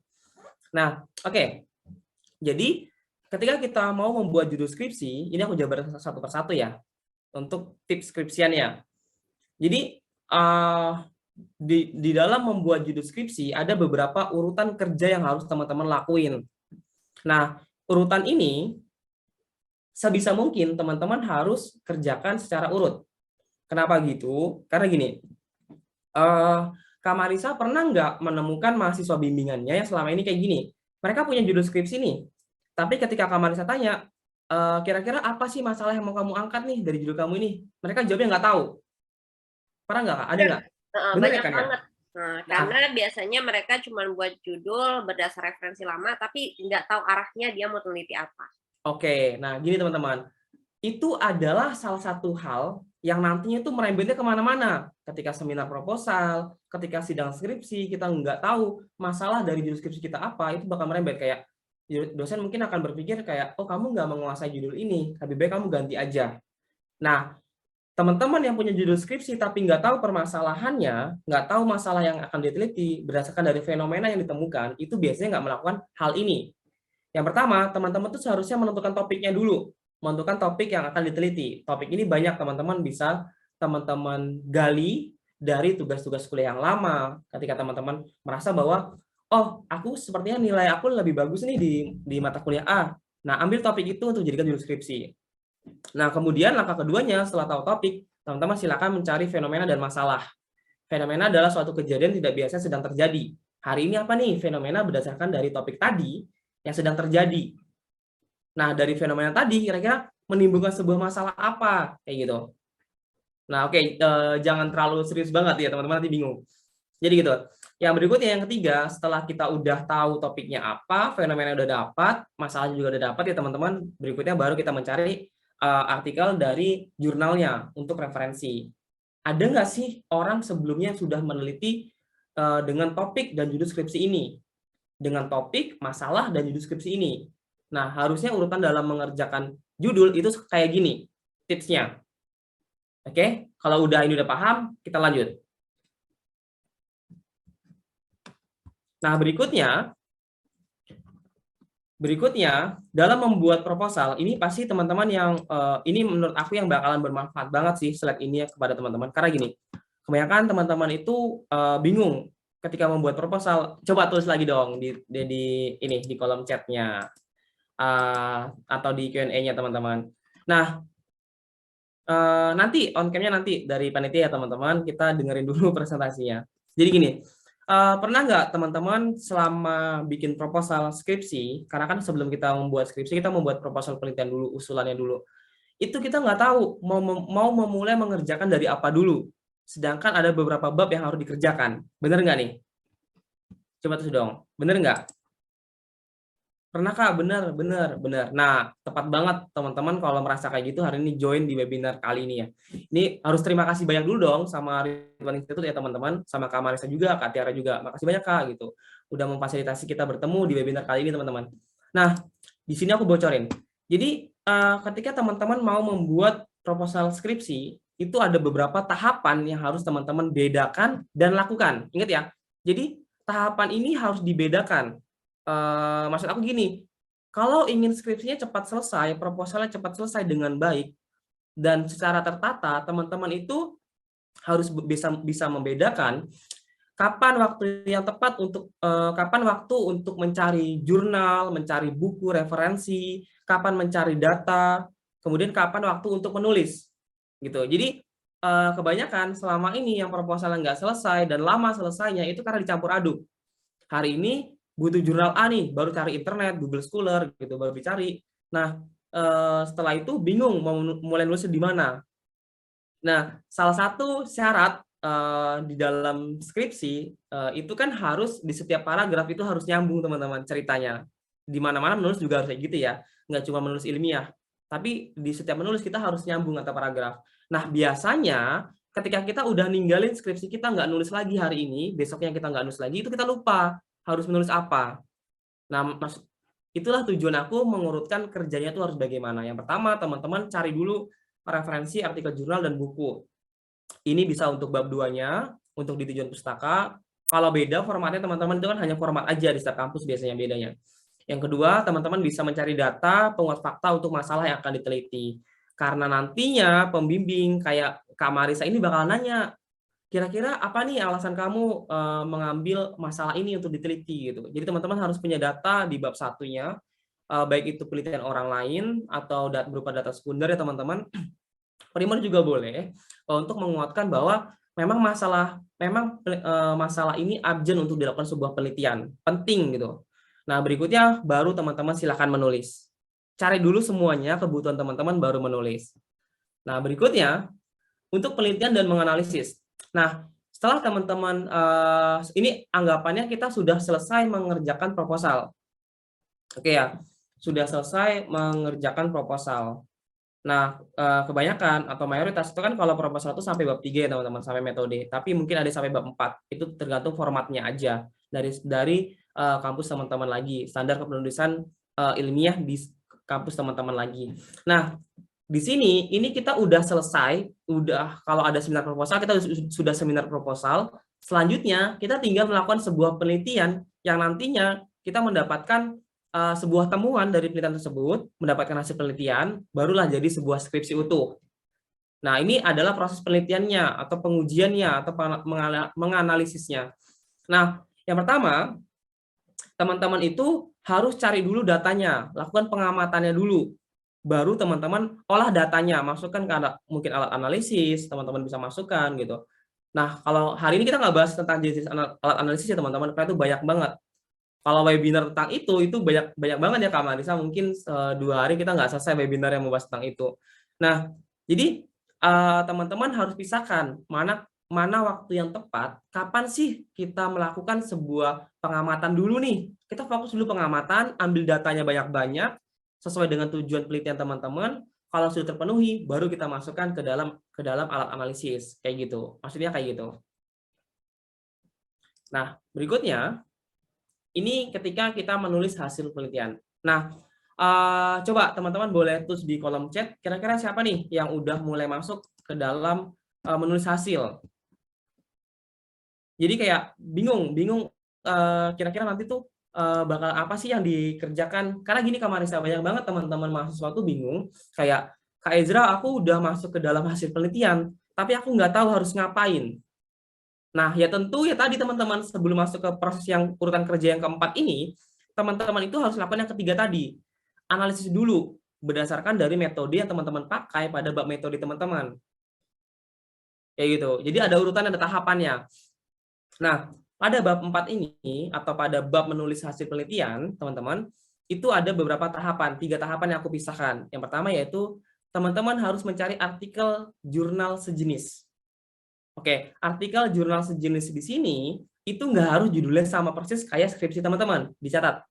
F: Nah, oke. Jadi, ketika kita mau membuat judul skripsi, ini aku jabarkan satu persatu ya, untuk tips skripsiannya. Jadi, di dalam membuat judul skripsi, ada beberapa urutan kerja yang harus teman-teman lakuin. Nah, urutan ini, sebisa mungkin teman-teman harus kerjakan secara urut. Kenapa gitu? Karena gini, Kak Marisa pernah nggak menemukan mahasiswa bimbingannya yang selama ini kayak gini? Mereka punya judul skripsi nih, tapi ketika Kak Marisa tanya, kira-kira apa sih masalah yang mau kamu angkat nih dari judul kamu ini? Mereka jawabnya nggak tahu. Pernah nggak, Kak? Ada nggak? Bener ya,
D: Banyak
F: kan, ya?
D: banget. Nah, karena biasanya mereka cuma buat judul berdasar referensi lama, tapi nggak tahu arahnya dia mau teliti apa.
F: Oke, nah gini teman-teman. Itu adalah salah satu hal yang nantinya itu merembetnya kemana-mana. Ketika seminar proposal, ketika sidang skripsi, kita nggak tahu masalah dari judul skripsi kita apa, itu bakal merembet. Kayak dosen mungkin akan berpikir kayak, oh kamu nggak menguasai judul ini, lebih baik kamu ganti aja. Nah, teman-teman yang punya judul skripsi tapi nggak tahu permasalahannya, nggak tahu masalah yang akan diteliti berdasarkan dari fenomena yang ditemukan, itu biasanya nggak melakukan hal ini. Yang pertama, teman-teman tuh seharusnya menentukan topiknya dulu. Menentukan topik yang akan diteliti. Topik ini banyak teman-teman bisa teman-teman gali dari tugas-tugas kuliah yang lama. Ketika teman-teman merasa bahwa, oh, aku sepertinya nilai aku lebih bagus nih di mata kuliah A. Nah, ambil topik itu untuk jadikan judul skripsi. Nah, kemudian langkah keduanya setelah tahu topik, teman-teman silakan mencari fenomena dan masalah. Fenomena adalah suatu kejadian tidak biasa sedang terjadi. Hari ini apa nih? Fenomena berdasarkan dari topik tadi yang sedang terjadi. Nah, dari fenomena tadi kira-kira menimbulkan sebuah masalah apa? Kayak gitu. Nah, oke, jangan terlalu serius banget ya, teman-teman, nanti bingung. Jadi gitu. Yang berikutnya, yang ketiga, setelah kita udah tahu topiknya apa, fenomena udah dapat, masalahnya juga udah dapat ya, teman-teman, berikutnya baru kita mencari artikel dari jurnalnya untuk referensi. Ada nggak sih orang sebelumnya yang sudah meneliti dengan topik dan judul skripsi ini? Dengan topik, masalah, dan judul skripsi ini. Nah, harusnya urutan dalam mengerjakan judul itu kayak gini, tipsnya. Oke, kalau ini udah paham, kita lanjut. Nah, berikutnya dalam membuat proposal, ini pasti teman-teman yang, ini menurut aku yang bakalan bermanfaat banget sih slide ini ya kepada teman-teman. Karena gini, kebanyakan teman-teman itu bingung ketika membuat proposal. Coba tulis lagi dong di kolom chatnya. Atau di Q&A-nya teman-teman. Nah, nanti on cam-nya nanti dari panitia ya teman-teman, kita dengerin dulu presentasinya. Jadi gini, pernah nggak teman-teman selama bikin proposal skripsi, karena kan sebelum kita membuat skripsi, kita membuat proposal penelitian dulu, usulannya dulu. Itu kita nggak tahu mau memulai mengerjakan dari apa dulu. Sedangkan ada beberapa bab yang harus dikerjakan. Bener nggak nih? Coba tuh dong, bener nggak? Pernah Kak? Bener. Nah, tepat banget teman-teman kalau merasa kayak gitu hari ini join di webinar kali ini ya. Ini harus terima kasih banyak dulu dong sama Ridwan Institute ya teman-teman, sama Kak Marisa juga, Kak Tiara juga. Makasih banyak Kak gitu. Udah memfasilitasi kita bertemu di webinar kali ini teman-teman. Nah, di sini aku bocorin. Jadi, ketika teman-teman mau membuat proposal skripsi, itu ada beberapa tahapan yang harus teman-teman bedakan dan lakukan. Ingat ya. Jadi, tahapan ini harus dibedakan. Maksud aku gini, kalau ingin skripsinya cepat selesai, proposalnya cepat selesai dengan baik, dan secara tertata, teman-teman itu harus bisa membedakan kapan waktu yang tepat untuk kapan waktu untuk mencari jurnal, mencari buku referensi, kapan mencari data, kemudian kapan waktu untuk menulis, gitu. Jadi kebanyakan selama ini yang proposalnya nggak selesai dan lama selesainya itu karena dicampur aduk. Hari ini butuh jurnal A nih, baru cari internet, Google Scholar, gitu, baru dicari. Nah, setelah itu bingung mau mulai nulis di mana. Nah, salah satu syarat di dalam skripsi itu kan harus di setiap paragraf itu harus nyambung teman-teman ceritanya. Di mana-mana menulis juga harus kayak gitu ya, nggak cuma menulis ilmiah. Tapi di setiap menulis kita harus nyambung antar paragraf. Nah, biasanya ketika kita udah ninggalin skripsi kita nggak nulis lagi hari ini, besoknya kita nggak nulis lagi, itu kita lupa harus menulis apa. Nah, itulah tujuan aku mengurutkan kerjanya itu harus bagaimana. Yang pertama, teman-teman cari dulu referensi artikel jurnal dan buku. Ini bisa untuk bab 2-nya, untuk di tujuan pustaka. Kalau beda formatnya teman-teman itu kan hanya format aja di setiap kampus biasanya bedanya. Yang kedua, teman-teman bisa mencari data, penguat fakta untuk masalah yang akan diteliti. Karena nantinya pembimbing kayak Kak Marisa ini bakal nanya, kira-kira apa nih alasan kamu mengambil masalah ini untuk diteliti gitu. Jadi teman-teman harus punya data di bab 1-nya, baik itu penelitian orang lain atau berupa data sekunder ya teman-teman. Primer juga boleh untuk menguatkan bahwa memang masalah ini urgent untuk dilakukan sebuah penelitian, penting gitu. Nah, berikutnya baru teman-teman silakan menulis. Cari dulu semuanya kebutuhan teman-teman baru menulis. Nah, berikutnya untuk penelitian dan menganalisis. Nah, setelah teman-teman ini anggapannya kita sudah selesai mengerjakan proposal. Oke ya, sudah selesai mengerjakan proposal. Nah, kebanyakan atau mayoritas itu kan kalau proposal itu sampai bab 3 ya teman-teman, sampai metode. Tapi mungkin ada sampai bab 4. Itu tergantung formatnya aja dari kampus teman-teman lagi, standar kepenulisan ilmiah di kampus teman-teman lagi. Nah, di sini ini kita udah selesai, kalau ada seminar proposal kita sudah seminar proposal. Selanjutnya kita tinggal melakukan sebuah penelitian yang nantinya kita mendapatkan sebuah temuan dari penelitian tersebut, mendapatkan hasil penelitian, barulah jadi sebuah skripsi utuh. Nah, ini adalah proses penelitiannya atau pengujiannya atau menganalisisnya. Nah, yang pertama, teman-teman itu harus cari dulu datanya, lakukan pengamatannya dulu. Baru teman-teman olah datanya, masukkan ke mungkin alat analisis, teman-teman bisa masukkan gitu. Nah, kalau hari ini kita nggak bahas tentang jenis alat analisis ya teman-teman, karena itu banyak banget. Kalau webinar tentang itu banyak banget ya Kak Marisa, mungkin 2 hari kita nggak selesai webinar yang membahas tentang itu. Nah, jadi teman-teman harus pisahkan mana waktu yang tepat, kapan sih kita melakukan sebuah pengamatan dulu nih. Kita fokus dulu pengamatan, ambil datanya banyak-banyak, sesuai dengan tujuan penelitian teman-teman. Kalau sudah terpenuhi, baru kita masukkan ke dalam alat analisis, kayak gitu. Maksudnya kayak gitu. Nah, berikutnya, ini ketika kita menulis hasil penelitian. Nah, coba teman-teman boleh tulis di kolom chat, kira-kira siapa nih yang udah mulai masuk ke dalam menulis hasil. Jadi kayak bingung kira-kira nanti tuh bakal apa sih yang dikerjakan. Karena gini Kak Marisa, banyak banget teman-teman mahasiswa tuh bingung, kayak Kak Ezra, aku udah masuk ke dalam hasil penelitian, tapi aku nggak tahu harus ngapain. Nah, ya tentu ya tadi teman-teman, sebelum masuk ke proses yang urutan kerja yang keempat ini, teman-teman itu harus lakukan yang ketiga tadi, analisis dulu. berdasarkan dari metode yang teman-teman pakai pada bab metode teman-teman. Kayak gitu. Jadi ada urutan, ada tahapannya. Nah, pada bab 4 ini, atau pada bab menulis hasil penelitian, teman-teman, itu ada beberapa tahapan, 3 tahapan yang aku pisahkan. Yang pertama yaitu, teman-teman harus mencari artikel jurnal sejenis. Oke, artikel jurnal sejenis di sini, itu nggak harus judulnya sama persis kayak skripsi teman-teman, dicatat.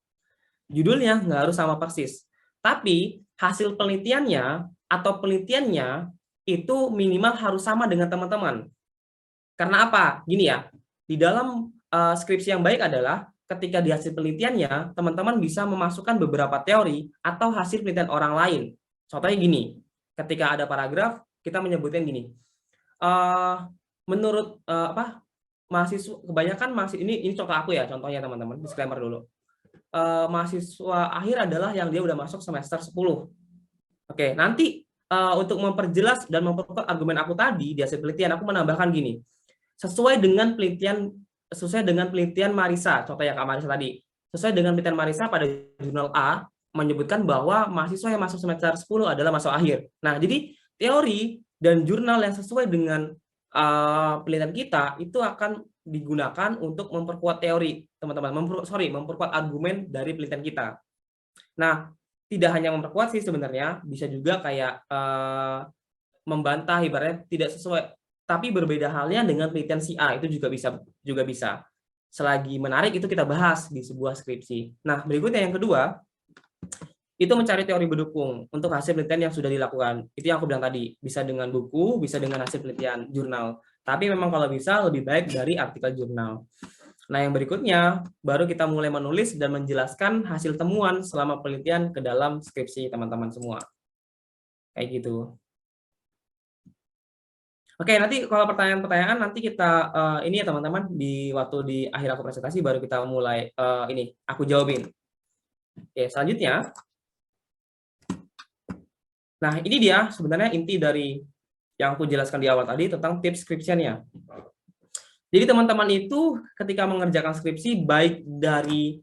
F: Judulnya nggak harus sama persis. Tapi, hasil penelitiannya, atau penelitiannya, itu minimal harus sama dengan teman-teman. Karena apa? Gini ya, di dalam skripsi yang baik adalah ketika di hasil penelitiannya, teman-teman bisa memasukkan beberapa teori atau hasil penelitian orang lain. Contohnya gini, ketika ada paragraf, kita menyebutkan gini, menurut mahasiswa, kebanyakan ini contoh aku ya, contohnya teman-teman, disclaimer dulu. Mahasiswa akhir adalah yang dia udah masuk semester 10. Oke, nanti untuk memperjelas dan memperkuat argumen aku tadi di hasil penelitian, aku menambahkan gini, sesuai dengan penelitian Marisa, contohnya Kak Marisa tadi, sesuai dengan penelitian Marisa pada jurnal A, menyebutkan bahwa mahasiswa yang masuk semester 10 adalah mahasiswa akhir. Nah, jadi teori dan jurnal yang sesuai dengan penelitian kita, itu akan digunakan untuk memperkuat teori, teman-teman, memperkuat argumen dari penelitian kita. Nah, tidak hanya memperkuat sih sebenarnya, bisa juga kayak membantah, ibaratnya tidak sesuai, tapi berbeda halnya dengan penelitian si A, itu juga bisa. Selagi menarik itu kita bahas di sebuah skripsi. Nah, berikutnya yang kedua, itu mencari teori pendukung untuk hasil penelitian yang sudah dilakukan. Itu yang aku bilang tadi, bisa dengan buku, bisa dengan hasil penelitian jurnal. Tapi memang kalau bisa lebih baik dari artikel jurnal. Nah, yang berikutnya, baru kita mulai menulis dan menjelaskan hasil temuan selama penelitian ke dalam skripsi teman-teman semua. Kayak gitu. Oke, nanti kalau pertanyaan-pertanyaan nanti kita ini ya teman-teman, di waktu di akhir aku presentasi baru kita mulai ini aku jawabin. Oke, selanjutnya. Nah, ini dia sebenarnya inti dari yang aku jelaskan di awal tadi tentang tips skripsiannya. Jadi teman-teman itu ketika mengerjakan skripsi, baik dari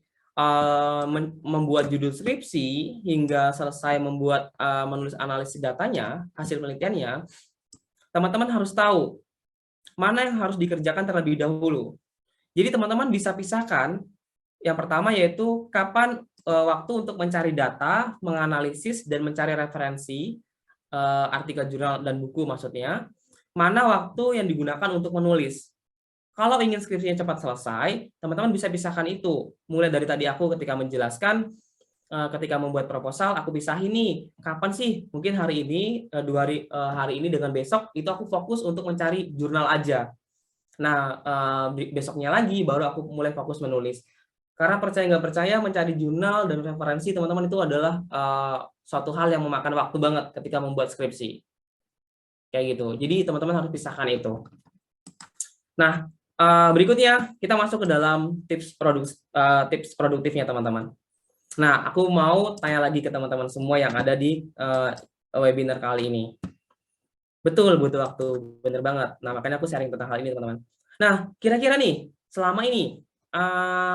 F: membuat judul skripsi hingga selesai membuat menulis analisis datanya, hasil penelitiannya, teman-teman harus tahu mana yang harus dikerjakan terlebih dahulu. Jadi teman-teman bisa pisahkan, yang pertama yaitu kapan waktu untuk mencari data, menganalisis, dan mencari referensi, artikel jurnal dan buku maksudnya, mana waktu yang digunakan untuk menulis. Kalau ingin skripsinya cepat selesai, teman-teman bisa pisahkan itu. Mulai dari tadi aku ketika menjelaskan, ketika membuat proposal, aku pisahin nih, kapan sih? Mungkin hari ini, 2 hari ini dengan besok, itu aku fokus untuk mencari jurnal aja. Nah, besoknya lagi baru aku mulai fokus menulis. Karena percaya nggak percaya, mencari jurnal dan referensi teman-teman itu adalah suatu hal yang memakan waktu banget ketika membuat skripsi. Kayak gitu. Jadi teman-teman harus pisahkan itu. Nah, berikutnya kita masuk ke dalam tips produktifnya teman-teman. Nah, aku mau tanya lagi ke teman-teman semua yang ada di webinar kali ini. Betul, butuh waktu, bener banget. Nah, makanya aku sharing tentang hal ini, teman-teman. Nah, kira-kira nih, selama ini,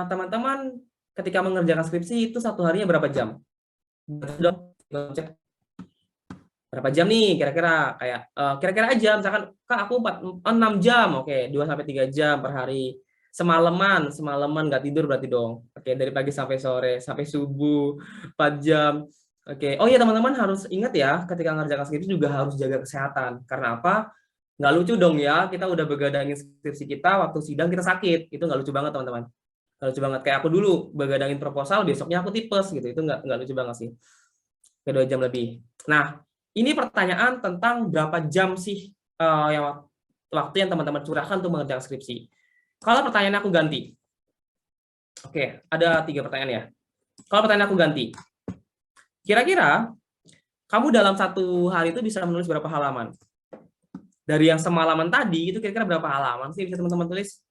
F: teman-teman ketika mengerjakan skripsi itu satu harinya berapa jam? Berapa jam nih, kira-kira? Kayak, kira-kira aja, misalkan, Kak, aku 6 jam, oke, 2-3 jam per hari. Semalaman nggak tidur berarti dong. Oke, dari pagi sampai sore, sampai subuh, 4 jam. Oke, oh iya teman-teman harus ingat ya, ketika ngerjakan skripsi juga harus jaga kesehatan. Karena apa? Nggak lucu dong ya, kita udah begadangin skripsi kita, waktu sidang kita sakit. Itu nggak lucu banget teman-teman. Nggak lucu banget. Kayak aku dulu, begadangin proposal, besoknya aku tipes gitu. Itu nggak lucu banget sih. Kayak 2 jam lebih. Nah, ini pertanyaan tentang berapa jam sih waktu yang teman-teman curahkan untuk mengerjakan skripsi. Kalau pertanyaan aku ganti. Oke, ada 3 pertanyaan ya. Kalau pertanyaan aku ganti. Kira-kira kamu dalam 1 hari itu bisa menulis berapa halaman? Dari yang semalaman tadi, itu kira-kira berapa halaman sih bisa teman-teman tulis?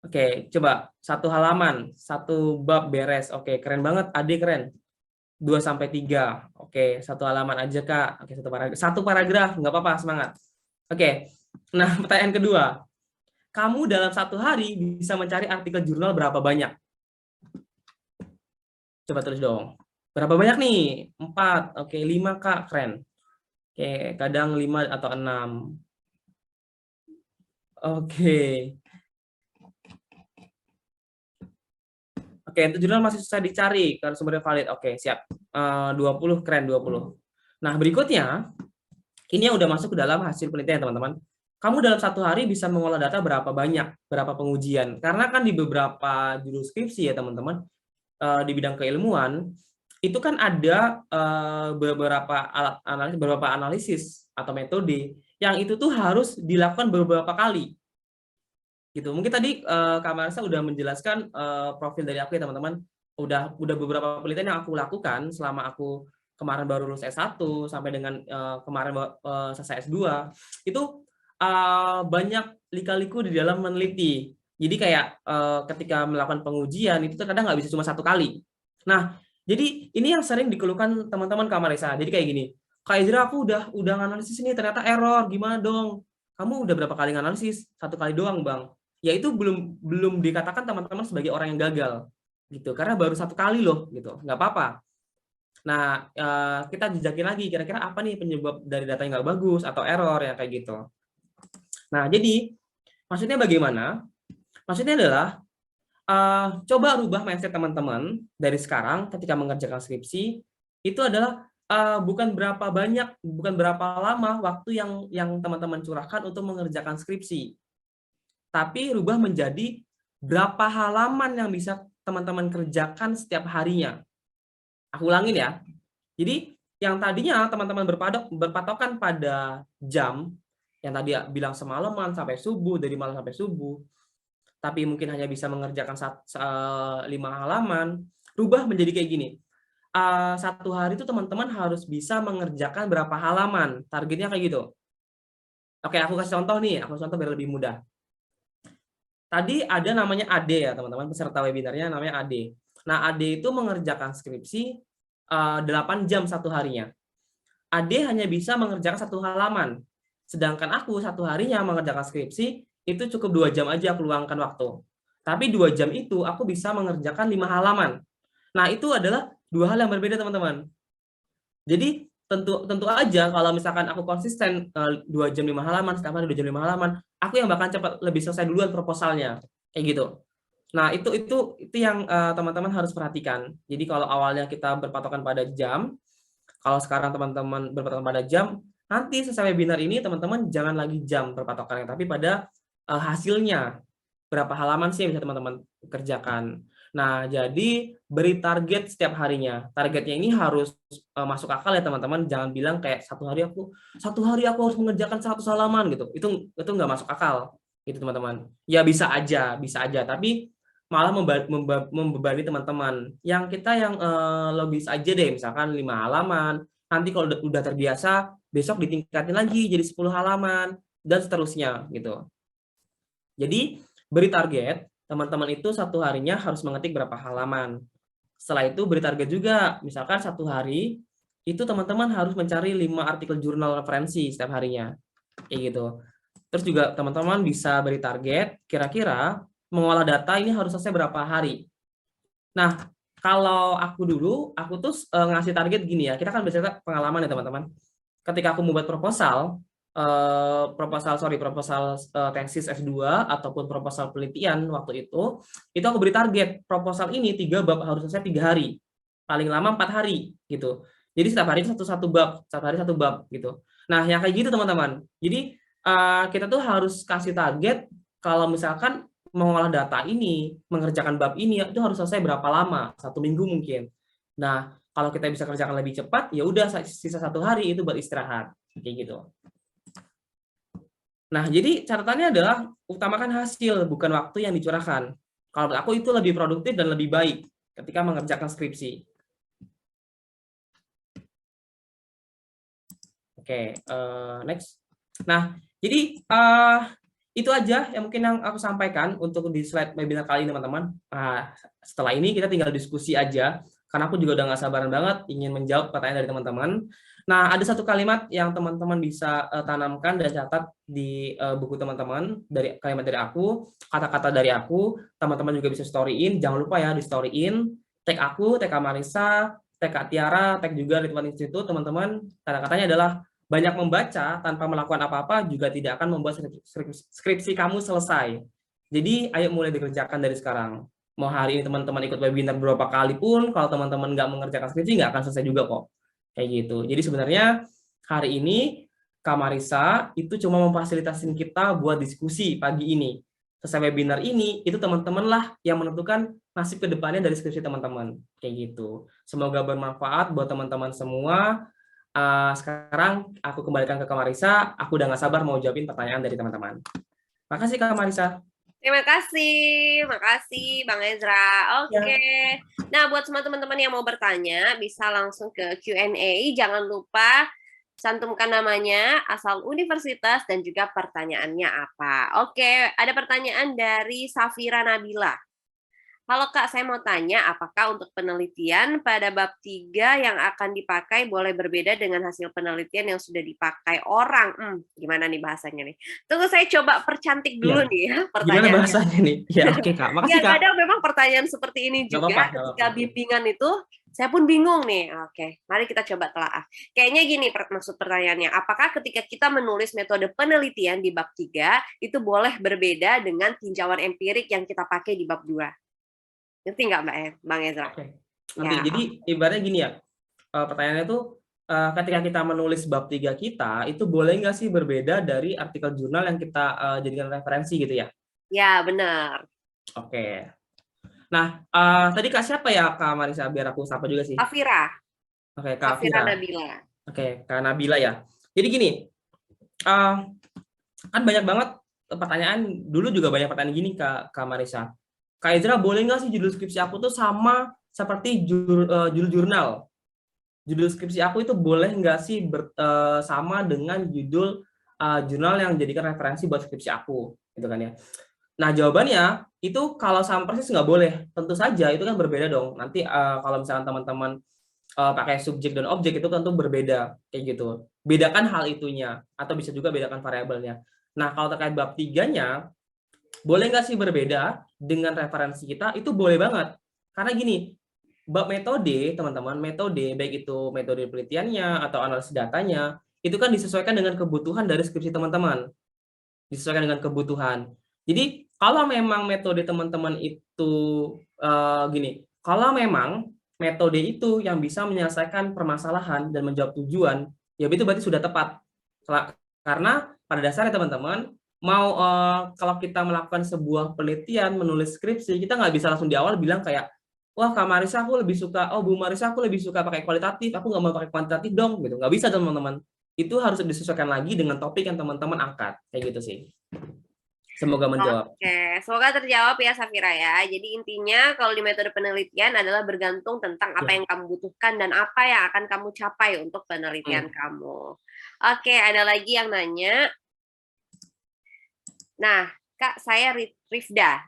F: Oke, coba 1 halaman, 1 bab beres. Oke, keren banget, Ade keren. 2-3. Oke, 1 halaman aja, Kak. Oke, 1 paragraf, nggak apa-apa, semangat. Oke, nah pertanyaan kedua. Kamu dalam 1 hari bisa mencari artikel jurnal berapa banyak? Coba tulis dong. Berapa banyak nih? 4. Oke, 5 Kak, keren. Oke, kadang 5 atau 6. Oke. Oke, untuk jurnal masih susah dicari karena sumbernya valid. Oke, siap. 20, keren 20. Nah, berikutnya, ini yang udah masuk ke dalam hasil penelitian, teman-teman. Kamu dalam 1 hari bisa mengolah data berapa banyak, berapa pengujian. Karena kan di beberapa judul skripsi ya, teman-teman, di bidang keilmuan, itu kan ada beberapa analisis atau metode yang itu tuh harus dilakukan beberapa kali. Gitu. Mungkin tadi Kak Marisa udah menjelaskan profil dari aku ya, teman-teman. Udah beberapa penelitian yang aku lakukan selama aku kemarin baru lulus S1 sampai dengan kemarin selesai S2. Itu banyak lika-liku di dalam meneliti. Jadi kayak ketika melakukan pengujian itu terkadang nggak bisa cuma 1 kali. Nah, jadi ini yang sering dikeluhkan teman-teman Kak Marisa. Jadi kayak gini, Kak Ezra, aku udah nganalisis ini ternyata error, gimana dong? Kamu udah berapa kali nganalisis? 1 kali doang, Bang. Ya itu belum dikatakan teman-teman sebagai orang yang gagal, gitu. Karena baru 1 kali loh, gitu. Nggak apa-apa. Nah, kita jejakin lagi kira-kira apa nih penyebab dari data yang nggak bagus atau error ya kayak gitu. Nah, jadi maksudnya bagaimana? Maksudnya adalah coba rubah mindset teman-teman dari sekarang ketika mengerjakan skripsi itu adalah bukan berapa lama waktu yang teman-teman curahkan untuk mengerjakan skripsi, tapi rubah menjadi berapa halaman yang bisa teman-teman kerjakan setiap harinya. Aku ulangin ya. Jadi yang tadinya teman-teman berpatokan pada jam, yang tadi bilang semalaman sampai subuh, dari malam sampai subuh, tapi mungkin hanya bisa mengerjakan 5 halaman, rubah menjadi kayak gini. 1 hari itu teman-teman harus bisa mengerjakan berapa halaman, targetnya kayak gitu. Oke, aku kasih contoh nih, aku contoh biar lebih mudah. Tadi ada namanya Ade ya teman-teman, peserta webinarnya namanya Ade. Nah, Ade itu mengerjakan skripsi 8 jam 1 harinya. Ade hanya bisa mengerjakan 1 halaman. Sedangkan aku 1 harinya mengerjakan skripsi, itu cukup 2 jam aja aku luangkan waktu. Tapi 2 jam itu aku bisa mengerjakan 5 halaman. Nah, itu adalah 2 hal yang berbeda teman-teman. Jadi tentu aja kalau misalkan aku konsisten 2 jam 5 halaman, setiap hari 2 jam 5 halaman, aku yang bakal cepat lebih selesai duluan proposalnya, kayak gitu. Nah, itu yang teman-teman harus perhatikan. Jadi kalau awalnya kita berpatokan pada jam, kalau sekarang teman-teman berpatokan pada jam, nanti selesai webinar ini teman-teman jangan lagi jam berpatokannya, tapi pada hasilnya. Berapa halaman sih yang bisa teman-teman kerjakan. Nah, jadi beri target setiap harinya. Targetnya ini harus masuk akal ya teman-teman. Jangan bilang kayak 1 hari aku harus mengerjakan 100 halaman gitu. Itu nggak masuk akal gitu teman-teman. Ya bisa aja, tapi malah membebani teman-teman. Yang kita yang logis aja deh, misalkan 5 halaman. Nanti kalau udah terbiasa, besok ditingkatin lagi jadi 10 halaman dan seterusnya gitu. Jadi beri target, teman-teman itu 1 harinya harus mengetik berapa halaman. Setelah itu beri target juga, misalkan 1 hari, itu teman-teman harus mencari 5 artikel jurnal referensi setiap harinya. Kayak gitu. Terus juga teman-teman bisa beri target, kira-kira mengolah data ini harus selesai berapa hari. Nah, kalau aku dulu, aku tuh ngasih target gini ya, kita kan biasanya pengalaman ya teman-teman. Ketika aku membuat proposal tesis S2 ataupun proposal penelitian waktu itu aku beri target proposal ini 3 bab harus selesai 3 hari, paling lama 4 hari gitu. Jadi setiap hari satu bab, setiap hari 1 bab gitu. Nah, yang kayak gitu teman-teman. Jadi kita tuh harus kasih target kalau misalkan mengolah data ini, mengerjakan bab ini itu harus selesai berapa lama, 1 minggu mungkin. Nah, kalau kita bisa kerjakan lebih cepat, ya udah sisa 1 hari itu buat istirahat kayak gitu. Nah, jadi catatannya adalah utamakan hasil, bukan waktu yang dicurahkan. Kalau menurut aku itu lebih produktif dan lebih baik ketika mengerjakan skripsi. Oke, next. Nah, jadi itu aja yang mungkin yang aku sampaikan untuk di slide webinar kali ini, teman-teman. Setelah ini kita tinggal diskusi aja, karena aku juga udah nggak sabaran banget ingin menjawab pertanyaan dari teman-teman. Nah, ada 1 kalimat yang teman-teman bisa tanamkan dan catat di buku teman-teman, dari kalimat dari aku, kata-kata dari aku, teman-teman juga bisa storyin, jangan lupa ya di storyin, tag aku, tag Marisa, tag Kak Tiara, tag juga Ridwan Institute, teman-teman. Kata-katanya adalah banyak membaca tanpa melakukan apa-apa juga tidak akan membuat skripsi kamu selesai. Jadi ayo mulai dikerjakan dari sekarang. Mau hari ini teman-teman ikut webinar berapa kali pun, kalau teman-teman nggak mengerjakan skripsi nggak akan selesai juga kok. Kayak gitu. Jadi sebenarnya hari ini Kak Marisa itu cuma memfasilitasi kita buat diskusi pagi ini. Selesai webinar ini, itu teman-teman lah yang menentukan nasib ke depannya dari skripsi teman-teman. Kayak gitu. Semoga bermanfaat buat teman-teman semua. Sekarang aku kembalikan ke Kak Marisa. Aku udah nggak sabar mau jawabin pertanyaan dari teman-teman. Makasih Kak Marisa.
D: Terima kasih Bang Ezra. Oke. Nah, buat semua teman-teman yang mau bertanya, bisa langsung ke Q&A. Jangan lupa cantumkan namanya, asal universitas, dan juga pertanyaannya apa. Oke, ada pertanyaan dari Safira Nabila. Halo Kak, saya mau tanya, apakah untuk penelitian pada bab 3 yang akan dipakai boleh berbeda dengan hasil penelitian yang sudah dipakai orang? Gimana nih bahasanya nih? Tunggu, saya coba percantik dulu nih ya
F: Gimana
D: pertanyaannya.
F: bahasanya nih? Ya oke Kak, makasih
D: Ya,
F: Kak.
D: kadang memang pertanyaan seperti ini
F: Nggak
D: juga
F: apa-apa,
D: ketika bimbingan itu, saya pun bingung nih. Oke, mari kita coba telaah. Kayaknya gini maksud pertanyaannya, apakah ketika kita menulis metode penelitian di bab 3, itu boleh berbeda dengan tinjauan empirik yang kita pakai di bab 2? Ngerti nggak Bang Ezra?
F: Oke.
D: Ya,
F: Jadi ibaratnya gini ya, pertanyaannya tuh ketika kita menulis bab 3 kita, itu boleh nggak sih berbeda dari artikel jurnal yang kita jadikan referensi gitu ya?
D: ya benar.
F: Oke. Nah, tadi Kak siapa ya Kak Marisa? Biar aku sapa juga sih.
D: Safira
F: Oke, Kak Fira.
D: Nabila.
F: Oke, Kak Nabila ya. Jadi gini, kan banyak banget pertanyaan, dulu juga banyak pertanyaan gini Kak Marisa. Kak Ezra, boleh nggak sih judul skripsi aku tuh sama seperti judul jurnal? Judul skripsi aku itu boleh nggak sih sama dengan judul jurnal yang jadikan referensi buat skripsi aku, gitu kan ya. Nah jawabannya itu kalau sama persis nggak boleh, tentu saja itu kan berbeda dong. Nanti kalau misalkan teman-teman pakai subjek dan objek itu tentu berbeda kayak gitu. Bedakan hal itunya atau bisa juga bedakan variabelnya. Nah kalau terkait bab 3-nya, boleh nggak sih berbeda dengan referensi kita? Itu boleh banget. Karena gini, bab metode, teman-teman, metode, baik itu metode penelitiannya atau analisis datanya, itu kan disesuaikan dengan kebutuhan dari skripsi teman-teman. Disesuaikan dengan kebutuhan. Jadi, kalau memang metode teman-teman itu, gini, kalau memang metode itu yang bisa menyelesaikan permasalahan dan menjawab tujuan, ya itu berarti sudah tepat. Karena pada dasarnya teman-teman, mau kalau kita melakukan sebuah penelitian, menulis skripsi, kita nggak bisa langsung di awal bilang kayak, wah Kak Marisa aku lebih suka, Bu Marisa aku lebih suka pakai kualitatif, aku nggak mau pakai kuantitatif dong, gitu. Nggak bisa teman-teman. Itu harus disesuaikan lagi dengan topik yang teman-teman angkat, kayak gitu sih. Semoga menjawab.
D: Oke, semoga terjawab ya Safira ya. Jadi intinya kalau di metode penelitian adalah bergantung tentang apa yang kamu butuhkan dan apa yang akan kamu capai untuk penelitian kamu. Oke, ada lagi yang nanya. Nah, Kak, saya Rifda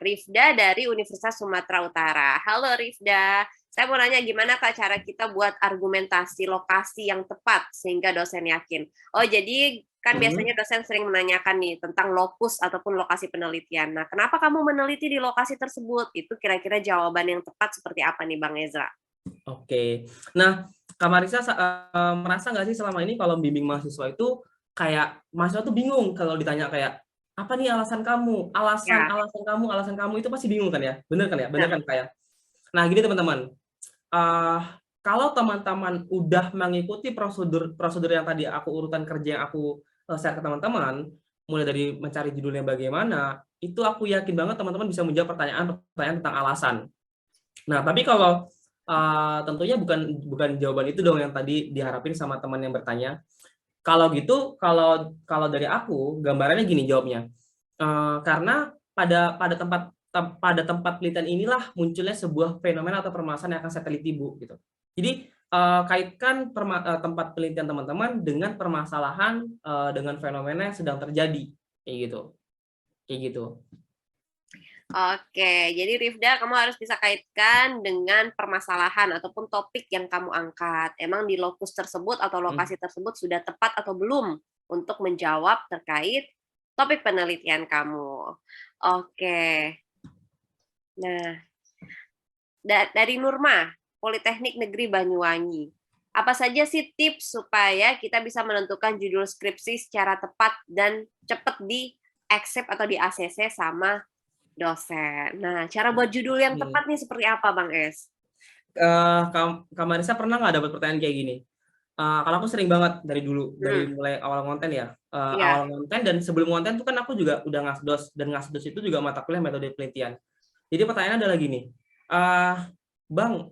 D: dari Universitas Sumatera Utara. Halo Rifda, saya mau nanya gimana Kak cara kita buat argumentasi lokasi yang tepat sehingga dosen yakin. Oh, jadi kan biasanya dosen sering menanyakan nih tentang lokus ataupun lokasi penelitian. Nah, kenapa kamu meneliti di lokasi tersebut? Itu kira-kira jawaban yang tepat seperti apa nih Bang Ezra?
F: Oke, nah Kak Marisa merasa nggak sih selama ini kalau bimbing mahasiswa itu kayak mahasiswa tuh bingung kalau ditanya kayak apa nih alasan kamu, alasan kamu itu pasti bingung kan ya, bener kan ya, bener kan kayak. Nah gini teman-teman, kalau teman-teman udah mengikuti prosedur yang tadi aku urutan kerja yang aku share ke teman-teman, mulai dari mencari judulnya bagaimana, itu aku yakin banget teman-teman bisa menjawab pertanyaan tentang alasan. Nah tapi kalau tentunya bukan jawaban itu dong yang tadi diharapin sama teman yang bertanya. Kalau gitu, kalau dari aku gambarannya gini jawabnya. Karena pada tempat penelitian inilah munculnya sebuah fenomena atau permasalahan yang akan saya teliti, Bu, gitu. Jadi kaitkan tempat penelitian teman-teman dengan permasalahan dengan fenomena yang sedang terjadi, kayak gitu.
D: Oke, jadi Rifda, kamu harus bisa kaitkan dengan permasalahan ataupun topik yang kamu angkat. Emang di lokus tersebut atau lokasi tersebut sudah tepat atau belum untuk menjawab terkait topik penelitian kamu. Oke. Nah, dari Nurma. Politeknik Negeri Banyuwangi. Apa saja sih tips supaya kita bisa menentukan judul skripsi secara tepat dan cepat di accept atau di ACC sama dosen. Nah, cara buat judul yang tepat nih seperti apa, Bang Es?
F: Kak Marisa pernah nggak dapat pertanyaan kayak gini? Kalau aku sering banget dari dulu, dari mulai awal konten ya.
D: Iya.
F: Awal konten dan sebelum konten tuh kan aku juga udah ngasdos, dan ngasdos itu juga mata kuliah metode penelitian. Jadi pertanyaannya adalah gini, Bang,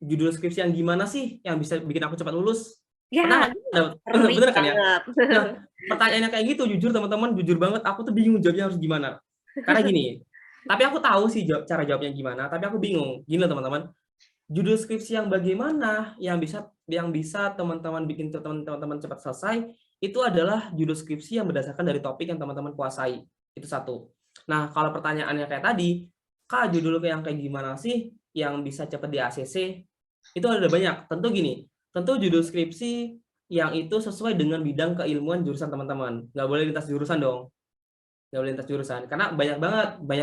F: judul skripsi yang gimana sih yang bisa bikin aku cepat lulus? Pernah
D: Ya,
F: nggak?
D: ngeri
F: Bener kan ya?
D: banget.
F: Nah, pertanyaannya kayak gitu, jujur teman-teman, jujur banget, aku tuh bingung jawabnya harus gimana. Karena gini, tapi aku tahu sih cara jawabnya gimana, tapi aku bingung. Gini loh teman-teman, judul skripsi yang bagaimana yang bisa teman-teman bikin teman-teman cepat selesai, itu adalah judul skripsi yang berdasarkan dari topik yang teman-teman kuasai. Itu satu. Nah, kalau pertanyaannya kayak tadi, Kak, judul yang kayak gimana sih yang bisa cepat di ACC? Itu ada banyak. Tentu gini, tentu judul skripsi yang itu sesuai dengan bidang keilmuan jurusan teman-teman. Nggak boleh lintas jurusan dong. Nggak boleh lintas jurusan. Karena banyak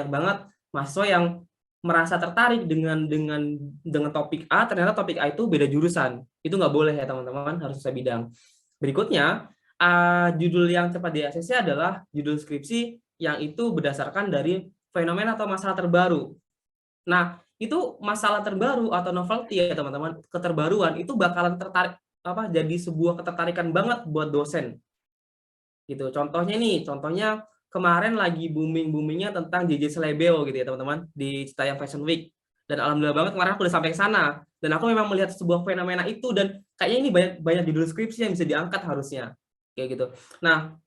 F: banget mahasiswa yang merasa tertarik dengan topik A, ternyata topik A itu beda jurusan. Itu nggak boleh ya teman-teman, harus sesuai bidang. Berikutnya, judul yang cepat di ACC adalah judul skripsi yang itu berdasarkan dari fenomena atau masalah terbaru. Nah, itu masalah terbaru atau novelty ya teman-teman, keterbaruan itu bakalan jadi sebuah ketertarikan banget buat dosen. Gitu. Contohnya kemarin lagi booming-boomingnya tentang JJ Selebeo gitu ya teman-teman di Citayam Fashion Week. Dan alhamdulillah banget kemarin aku udah sampai ke sana. Dan aku memang melihat sebuah fenomena itu dan kayaknya ini banyak judul skripsi yang bisa diangkat harusnya. Kayak gitu. Nah,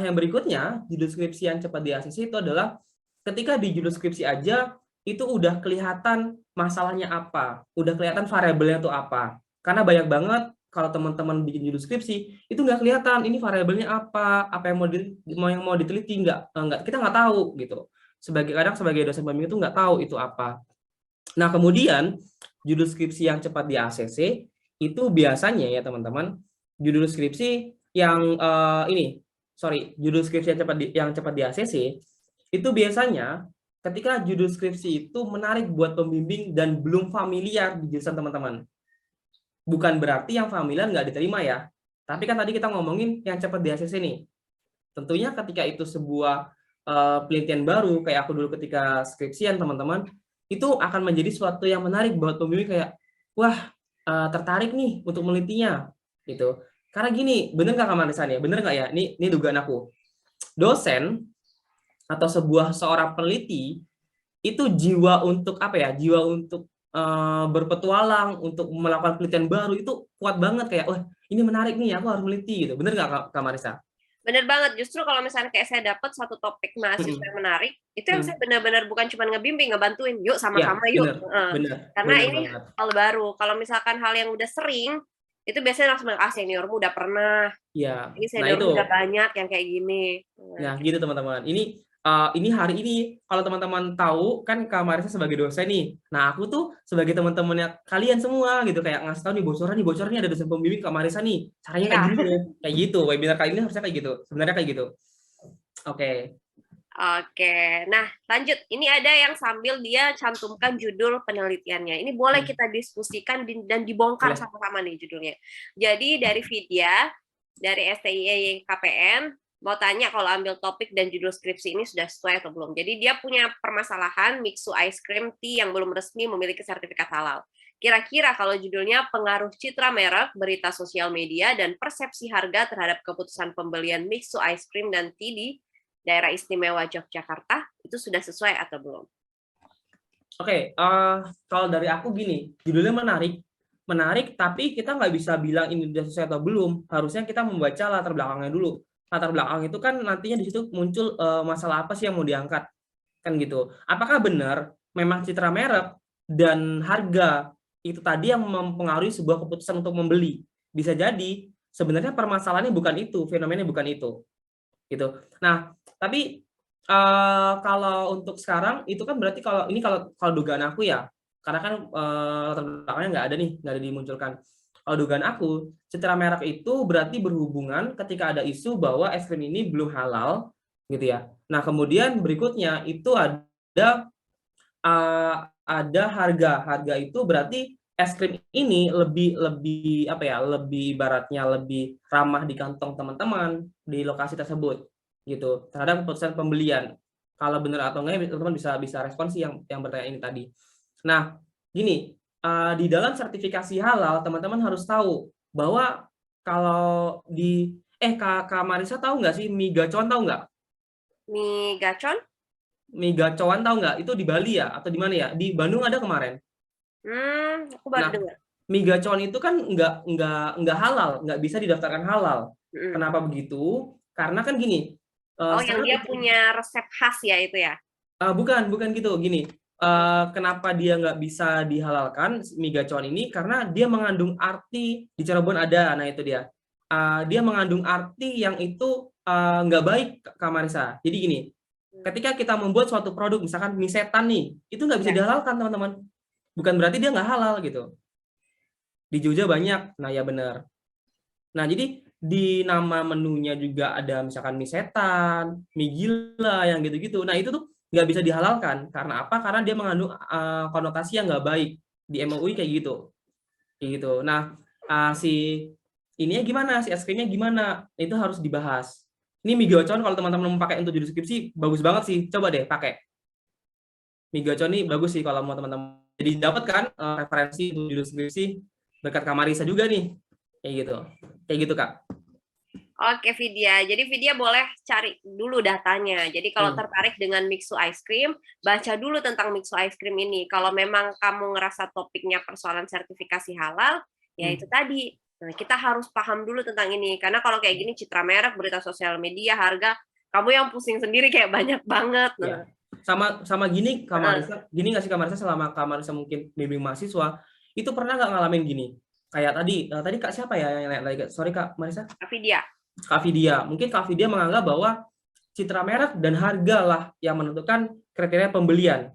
F: yang berikutnya judul skripsi yang cepat di ACC itu adalah ketika di judul skripsi aja itu udah kelihatan masalahnya apa, udah kelihatan variabelnya itu apa. Karena banyak banget kalau teman-teman bikin judul skripsi itu nggak kelihatan ini variabelnya apa yang mau diteliti nggak, kita nggak tahu gitu. Sebagai dosen pembimbing itu nggak tahu itu apa. Nah, kemudian judul skripsi yang cepat di ACC itu biasanya ya teman-teman, judul skripsi yang judul skripsi yang cepat di ACC itu biasanya ketika judul skripsi itu menarik buat pembimbing dan belum familiar di jurusan teman-teman. Bukan berarti yang familiar nggak diterima ya. Tapi kan tadi kita ngomongin yang cepat di ACC nih. Tentunya ketika itu sebuah penelitian baru, kayak aku dulu ketika skripsian teman-teman, itu akan menjadi suatu yang menarik buat pembimbing kayak, wah tertarik nih untuk menelitinya. Gitu. Karena gini, bener nggak Kak Marisa ya? Bener nggak ya? Ini dugaan aku. Dosen atau seorang peneliti itu jiwa untuk jiwa untuk berpetualang, untuk melakukan penelitian baru itu kuat banget, kayak wah ini menarik nih, aku harus meneliti gitu. Bener nggak Kak Marisa?
D: Bener banget, justru kalau misalnya kayak saya dapat satu topik mahasiswa yang menarik, itu yang saya benar-benar bukan cuma ngebimbing, ngebantuin, yuk sama-sama yuk. Karena ini hal baru. Kalau misalkan hal yang udah sering, itu biasanya langsung seniormu udah pernah.
F: Iya.
D: Ini seniormu udah banyak yang kayak gini.
F: Nah, gitu teman-teman. Ini hari ini kalau teman-teman tahu kan Kak Marisa sebagai dosen nih. Nah, aku tuh sebagai teman-temannya kalian semua gitu kayak ngasih tahu nih bocorannya ada dosen pembimbing Kak Marisa nih. Caranya kayak gini loh. Kayak gitu. Webinar kali ini harusnya kayak gitu. Sebenarnya kayak gitu. Oke.
D: Nah, lanjut. Ini ada yang sambil dia cantumkan judul penelitiannya. Ini boleh kita diskusikan dan dibongkar sama-sama nih judulnya. Jadi dari Vidya, dari STIE KPN, mau tanya kalau ambil topik dan judul skripsi ini sudah sesuai atau belum. Jadi dia punya permasalahan Mixu Ice Cream Tea yang belum resmi memiliki sertifikat halal. Kira-kira kalau judulnya pengaruh citra merek, berita sosial media, dan persepsi harga terhadap keputusan pembelian Mixu Ice Cream dan Tea di daerah istimewa Yogyakarta, itu sudah sesuai atau belum?
F: Oke, kalau dari aku gini, judulnya menarik, tapi kita nggak bisa bilang ini sudah sesuai atau belum. Harusnya kita membaca latar belakangnya dulu. Latar belakang itu kan nantinya di situ muncul masalah apa sih yang mau diangkat, kan gitu. Apakah benar memang citra merek dan harga itu tadi yang mempengaruhi sebuah keputusan untuk membeli? Bisa jadi sebenarnya permasalahannya bukan itu, fenomenanya bukan itu, gitu. Nah, tapi kalau untuk sekarang itu kan berarti kalau dugaan aku ya, karena kan latar belakangnya nggak ada dimunculkan. Kalau dugaan aku, citra merek itu berarti berhubungan ketika ada isu bahwa es krim ini belum halal, gitu ya. Nah, kemudian berikutnya itu ada ada harga. Harga itu berarti es krim ini lebih apa ya? Lebih ibaratnya lebih ramah di kantong teman-teman di lokasi tersebut gitu terhadap keputusan pembelian. Kalau benar atau enggak teman-teman bisa respon sih yang bertanya ini tadi. Nah, gini, di dalam sertifikasi halal teman-teman harus tahu bahwa kalau di Kak Marisa tahu nggak sih mie gacoan tahu nggak?
D: Mie gacon?
F: Mie gacoan tahu nggak? Itu di Bali ya atau di mana ya? Di Bandung ada kemarin.
D: Aku baru
F: Nah,
D: dengar.
F: mie gacoan itu kan nggak halal, nggak bisa didaftarkan halal.
D: Mm.
F: Kenapa begitu? Karena kan gini.
D: Oh, yang
F: secara
D: dia
F: hukum-
D: punya resep khas ya itu ya?
F: bukan gitu. Gini, kenapa dia nggak bisa dihalalkan mie gacoan ini? Karena dia mengandung arti di Cirebon ada. Nah itu dia. Dia mengandung arti yang itu nggak baik, Kak Marisa. Jadi gini, ketika kita membuat suatu produk, misalkan mie setan nih, itu nggak bisa
D: Ya.
F: dihalalkan teman-teman. Bukan berarti dia nggak halal gitu. Di Jogja banyak, nah ya benar. Nah jadi di nama menunya juga ada misalkan mie setan, mie gila, yang gitu-gitu. Nah itu tuh nggak bisa dihalalkan. Karena apa? Karena dia mengandung konotasi yang nggak baik. Di MUI kayak gitu. Kayak gitu. Nah si ininya gimana? Si es krimnya gimana? Itu harus dibahas. Ini mie gacon kalau teman-teman mau pakai untuk judul skripsi, bagus banget sih. Coba deh pakai. Mie gacon ini bagus sih kalau mau teman-teman. Jadi dapat kan referensi untuk judul skripsi berkat Kak Marisa juga nih. Kayak gitu Kak.
D: Oke, Vidya. Jadi Vidya boleh cari dulu datanya. Jadi kalau tertarik dengan Mixu Ice Cream, baca dulu tentang Mixu Ice Cream ini. Kalau memang kamu ngerasa topiknya persoalan sertifikasi halal, ya itu tadi. Nah, kita harus paham dulu tentang ini. Karena kalau kayak gini, citra merek, berita sosial media, harga, kamu yang pusing sendiri kayak banyak banget.
F: Ya. Sama gini, Kak Marisa, gini nggak sih Kak Marisa, selama Kak Marisa mungkin bimbing mahasiswa, itu pernah nggak ngalamin gini? Kayak tadi Kak siapa ya yang sorry Kak Marisa?
D: Vidya.
F: Kak Vidya. Mungkin Kak Vidya menganggap bahwa citra merek dan harga lah yang menentukan kriteria pembelian,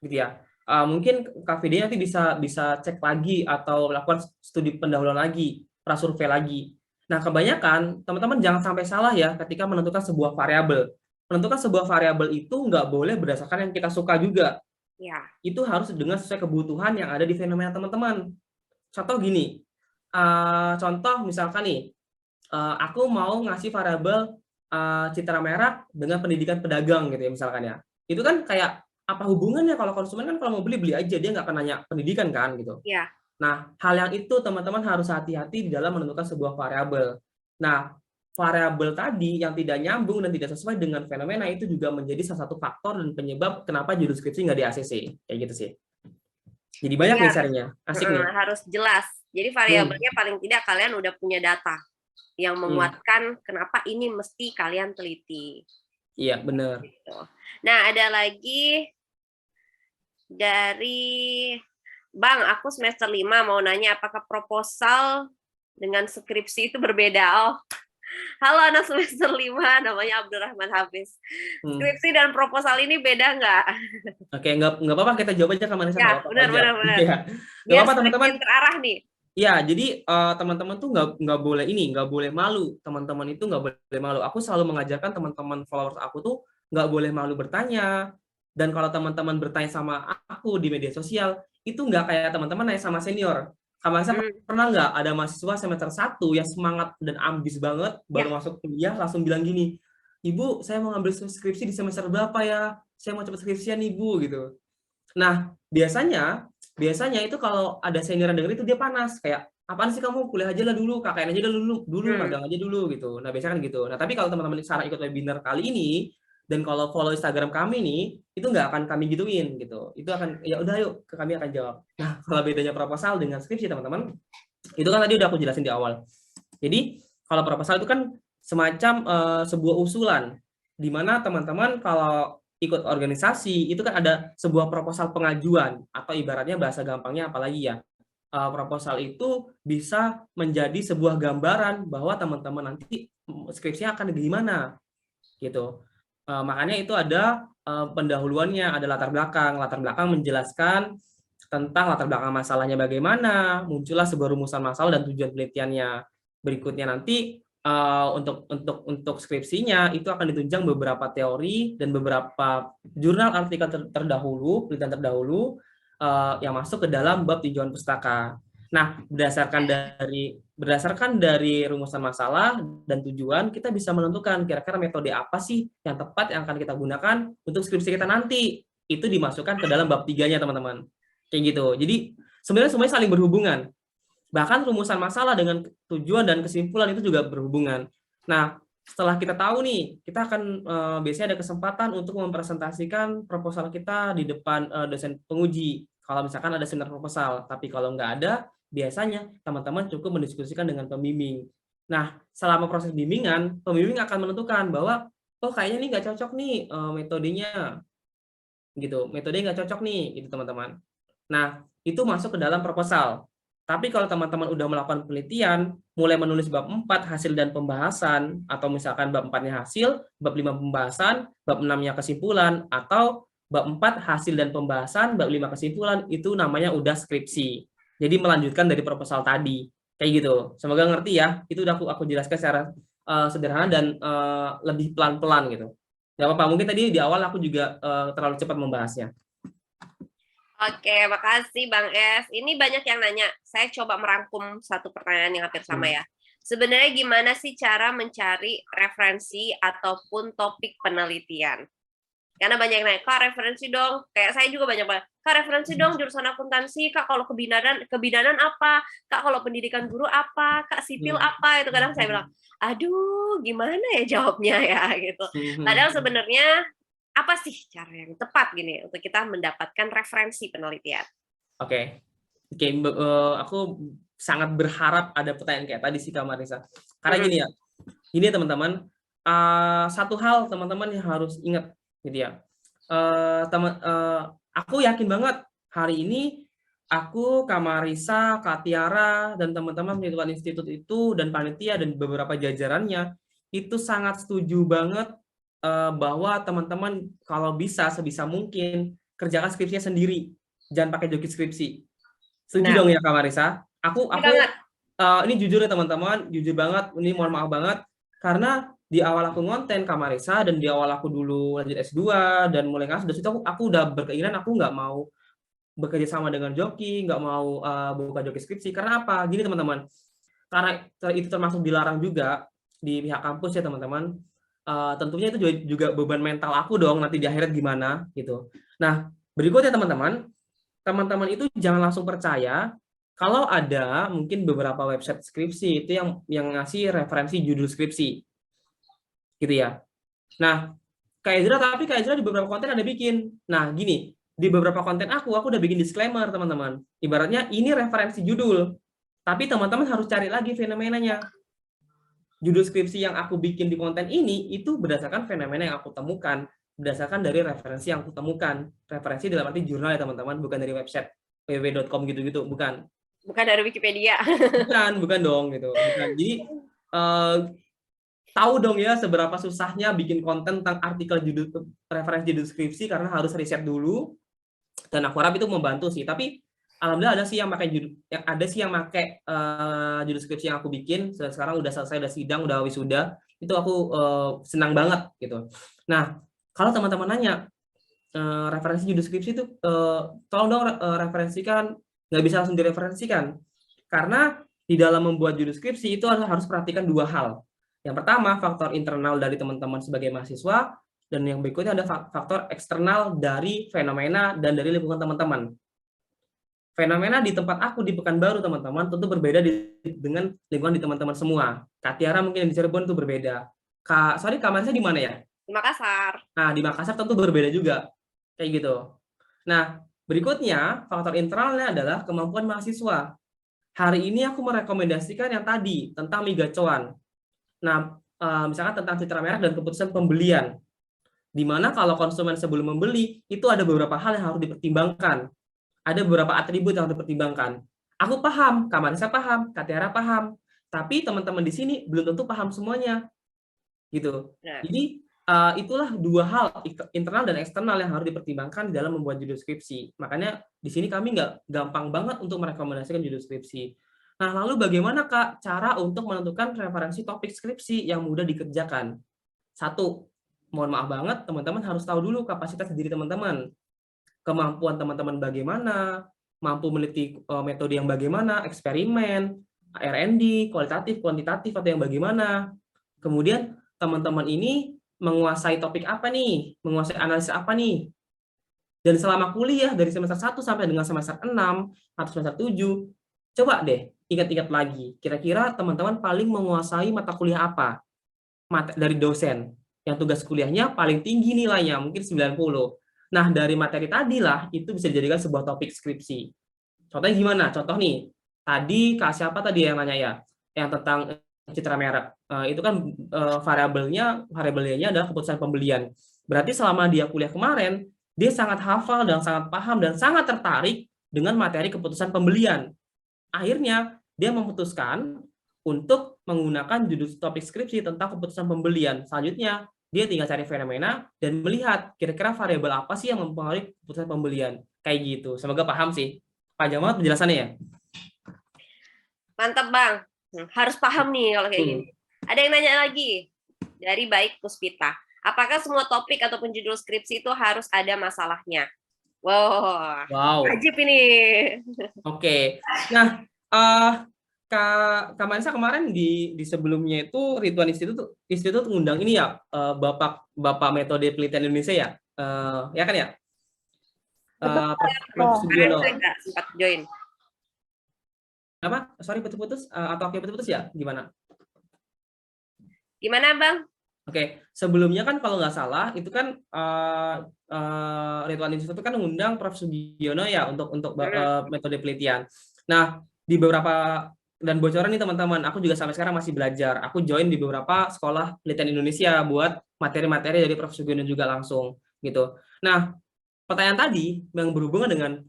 F: gitu ya. Mungkin Kak Vidya nanti bisa cek lagi atau melakukan studi pendahuluan lagi, prasurvei lagi. Nah, kebanyakan teman-teman jangan sampai salah ya ketika menentukan sebuah variabel. Menentukan sebuah variabel itu nggak boleh berdasarkan yang kita suka juga.
D: Ya.
F: Itu harus dengan sesuai kebutuhan yang ada di fenomena teman-teman. Contoh gini, contoh misalkan nih, aku mau ngasih variabel citra merek dengan pendidikan pedagang gitu ya misalkan ya. Itu kan kayak apa hubungannya? Kalau konsumen kan kalau mau beli aja, dia nggak akan nanya pendidikan kan gitu.
D: Iya.
F: Nah, hal yang itu teman-teman harus hati-hati di dalam menentukan sebuah variabel. Nah, variabel tadi yang tidak nyambung dan tidak sesuai dengan fenomena itu juga menjadi salah satu faktor dan penyebab kenapa judul skripsi nggak di ACC. Kayak gitu sih. Jadi banyak nih sharingnya. Asik nih.
D: Harus jelas. Jadi variabelnya paling tidak kalian udah punya data yang menguatkan kenapa ini mesti kalian teliti.
F: Iya, benar.
D: Gitu. Nah, ada lagi dari Bang, aku semester 5 mau nanya apakah proposal dengan skripsi itu berbeda? Oh, halo anak semester 5, namanya Abdurrahman Hafiz. Skripsi dan proposal ini beda nggak?
F: Oke, nggak apa-apa, kita jawab aja Kak Marisa.
D: Ya, benar.
F: Ya. Nggak apa-apa teman-teman.
D: Terarah nih.
F: Ya, jadi teman-teman tuh nggak boleh malu. Teman-teman itu nggak boleh malu. Aku selalu mengajarkan teman-teman followers aku tuh nggak boleh malu bertanya. Dan kalau teman-teman bertanya sama aku di media sosial, itu nggak kayak teman-teman nanya sama senior. Kamu pernah nggak ada mahasiswa semester 1 yang semangat dan ambis banget, baru masuk kuliah langsung bilang gini, Ibu, saya mau ngambil skripsi di semester berapa ya? Saya mau cepat skripsian Ibu, gitu. Nah, biasanya itu kalau ada senior yang denger itu dia panas, kayak apaan sih kamu kuliah aja lah dulu, KKN aja dulu, magang aja dulu gitu. Nah, biasanya kan gitu. Nah, tapi kalau teman-teman sekarang ikut webinar kali ini dan kalau follow Instagram kami nih, itu nggak akan kami gituin gitu. Itu akan ya udah yuk kami akan jawab. Nah, kalau bedanya proposal dengan skripsi teman-teman, itu kan tadi udah aku jelasin di awal. Jadi, kalau proposal itu kan semacam sebuah usulan di mana teman-teman kalau ikut organisasi itu kan ada sebuah proposal pengajuan atau ibaratnya bahasa gampangnya apalagi ya proposal itu bisa menjadi sebuah gambaran bahwa teman-teman nanti skripsinya akan gimana gitu. Makanya itu ada pendahuluannya, ada latar belakang menjelaskan tentang latar belakang masalahnya bagaimana, muncullah sebuah rumusan masalah dan tujuan penelitiannya. Berikutnya nanti untuk skripsinya itu akan ditunjang beberapa teori dan beberapa jurnal artikel terdahulu, penelitian terdahulu yang masuk ke dalam bab tinjauan pustaka. Nah, berdasarkan dari rumusan masalah dan tujuan, kita bisa menentukan kira-kira metode apa sih yang tepat yang akan kita gunakan untuk skripsi kita nanti. Itu dimasukkan ke dalam bab 3-nya, teman-teman. Kayak gitu. Jadi, sebenarnya semuanya saling berhubungan. Bahkan rumusan masalah dengan tujuan dan kesimpulan itu juga berhubungan. Nah, setelah kita tahu nih, kita akan biasanya ada kesempatan untuk mempresentasikan proposal kita di depan dosen penguji. Kalau misalkan ada seminar proposal, tapi kalau nggak ada, biasanya teman-teman cukup mendiskusikan dengan pembimbing. Nah, selama proses bimbingan, pembimbing akan menentukan bahwa, oh kayaknya ini nggak cocok nih metodenya, gitu. Metodenya nggak cocok nih, gitu teman-teman. Nah, itu masuk ke dalam proposal. Tapi kalau teman-teman udah melakukan penelitian, mulai menulis bab 4 hasil dan pembahasan, atau misalkan bab 4-nya hasil, bab 5 pembahasan, bab 6-nya kesimpulan, atau bab 4 hasil dan pembahasan, bab 5 kesimpulan, itu namanya udah skripsi. Jadi melanjutkan dari proposal tadi. Kayak gitu. Semoga ngerti ya. Itu udah aku jelaskan secara sederhana dan lebih pelan-pelan gitu. Gak apa-apa, mungkin tadi di awal aku juga terlalu cepat membahasnya.
D: Oke, makasih Bang Es. Ini banyak yang nanya. Saya coba merangkum satu pertanyaan yang hampir sama ya. Sebenarnya gimana sih cara mencari referensi ataupun topik penelitian? Karena banyak yang nanya, Kak referensi dong. Kayak saya juga banyak banget. Kak referensi dong jurusan akuntansi. Kak kalau kebidanan apa? Kak kalau pendidikan guru apa? Kak sipil apa? Itu kadang saya bilang, aduh gimana ya jawabnya ya gitu. Padahal sebenarnya apa sih cara yang tepat gini untuk kita mendapatkan referensi penelitian?
F: Oke, aku sangat berharap ada pertanyaan kayak tadi sih Kak Marisa. Karena gini ya, teman-teman, satu hal teman-teman yang harus ingat gitu ya. Aku yakin banget hari ini aku, Kak Marisa, Kak Tiara, dan teman-teman penelitian institut itu dan panitia dan beberapa jajarannya itu sangat setuju banget bahwa teman-teman kalau bisa sebisa mungkin kerjakan skripsinya sendiri, jangan pakai joki skripsi. Setuju dong ya Kak Marisa? Aku ini jujur ya teman-teman, jujur banget, ini mohon maaf banget karena di awal aku ngonten Kak Marisa dan di awal aku dulu lanjut S2 dan mulai ngasih dari situ aku udah berkeinginan aku nggak mau bekerja sama dengan joki, nggak mau buka joki skripsi. Karena apa? Gini teman-teman, karena itu termasuk dilarang juga di pihak kampus ya teman-teman. Tentunya itu juga beban mental aku dong nanti di akhirat gimana gitu. Nah berikutnya teman-teman itu jangan langsung percaya kalau ada mungkin beberapa website skripsi itu yang ngasih referensi judul skripsi gitu ya. Nah Kak Ezra di beberapa konten ada bikin. Nah gini, di beberapa konten aku udah bikin disclaimer teman-teman. Ibaratnya ini referensi judul, tapi teman-teman harus cari lagi fenomenanya. Judul skripsi yang aku bikin di konten ini itu berdasarkan fenomena yang aku temukan, berdasarkan dari referensi yang aku temukan. Referensi dalam arti jurnal ya teman-teman, bukan dari website www.com gitu-gitu, bukan.
D: Bukan dari Wikipedia.
F: Bukan dong gitu. Bukan. Jadi tahu dong ya seberapa susahnya bikin konten tentang artikel referensi judul skripsi karena harus riset dulu. Dan aku harap itu membantu sih. Tapi alhamdulillah ada sih yang pakai judul skripsi yang aku bikin. Sekarang udah selesai, udah sidang, udah wisuda. Itu aku senang banget gitu. Nah, kalau teman-teman nanya referensi judul skripsi itu tolong dong referensikan. Nggak bisa langsung direferensikan. Karena di dalam membuat judul skripsi itu harus perhatikan dua hal. Yang pertama, faktor internal dari teman-teman sebagai mahasiswa. Dan yang berikutnya ada faktor eksternal dari fenomena dan dari lingkungan teman-teman. Fenomena di tempat aku di Pekanbaru teman-teman tentu berbeda dengan lingkungan di teman-teman semua. Kak Tiara mungkin di Cirebon itu berbeda. Kak Marisa di mana ya?
D: Di Makassar.
F: Nah, di Makassar tentu berbeda juga. Kayak gitu. Nah, berikutnya faktor internalnya adalah kemampuan mahasiswa. Hari ini aku merekomendasikan yang tadi tentang migacuan. Nah, misalkan tentang citra merek dan keputusan pembelian. Di mana kalau konsumen sebelum membeli, itu ada beberapa hal yang harus dipertimbangkan. Ada beberapa atribut yang harus dipertimbangkan. Aku paham, Kak Marisa paham, Kak Tiara paham. Tapi teman-teman di sini belum tentu paham semuanya. Gitu.
D: Nah.
F: Jadi, itulah dua hal, internal dan eksternal yang harus dipertimbangkan dalam membuat judul skripsi. Makanya di sini kami nggak gampang banget untuk merekomendasikan judul skripsi. Nah, lalu bagaimana Kak cara untuk menentukan referensi topik skripsi yang mudah dikerjakan? Satu, mohon maaf banget, teman-teman harus tahu dulu kapasitas diri teman-teman. Kemampuan teman-teman bagaimana, mampu meneliti metode yang bagaimana, eksperimen, R&D, kualitatif, kuantitatif, atau yang bagaimana. Kemudian teman-teman ini menguasai topik apa nih? Menguasai analisis apa nih? Dan selama kuliah dari semester 1 sampai dengan semester 6 atau semester 7, coba deh ingat-ingat lagi, kira-kira teman-teman paling menguasai mata kuliah apa? Dari dosen, yang tugas kuliahnya paling tinggi nilainya, mungkin 90. Nah, dari materi tadilah, itu bisa dijadikan sebuah topik skripsi. Contohnya gimana? Contoh nih, tadi Kak siapa tadi yang nanya ya? Yang tentang citra merek. Itu kan variabelnya adalah keputusan pembelian. Berarti selama dia kuliah kemarin, dia sangat hafal dan sangat paham dan sangat tertarik dengan materi keputusan pembelian. Akhirnya, dia memutuskan untuk menggunakan judul topik skripsi tentang keputusan pembelian. Selanjutnya, dia tinggal cari fenomena dan melihat kira-kira variabel apa sih yang mempengaruhi keputusan pembelian. Kayak gitu. Semoga paham sih. Panjang banget penjelasannya ya.
D: Mantap Bang. Harus paham nih kalau kayak gini. Ada yang nanya lagi dari Baik Puspita. Apakah semua topik ataupun judul skripsi itu harus ada masalahnya? Wow. Wajib ini.
F: Oke. Nah, Kak Mansa kemarin di sebelumnya itu Ridwan Institut ngundang ini ya, Bapak Metode Penelitian Indonesia ya, ya kan ya? Prof. Sugiono.
D: Saya nggak sempat join.
F: Apa? Sorry putus-putus atau oke putus-putus ya? Gimana?
D: Gimana Bang?
F: Oke, sebelumnya kan kalau nggak salah itu kan Ridwan Institut kan mengundang Prof. Sugiono ya untuk metode penelitian. Nah, di beberapa dan bocoran nih teman-teman, aku juga sampai sekarang masih belajar. Aku join di beberapa sekolah penelitian Indonesia buat materi-materi dari Prof. Sugiono juga langsung gitu. Nah, pertanyaan tadi yang berhubungan dengan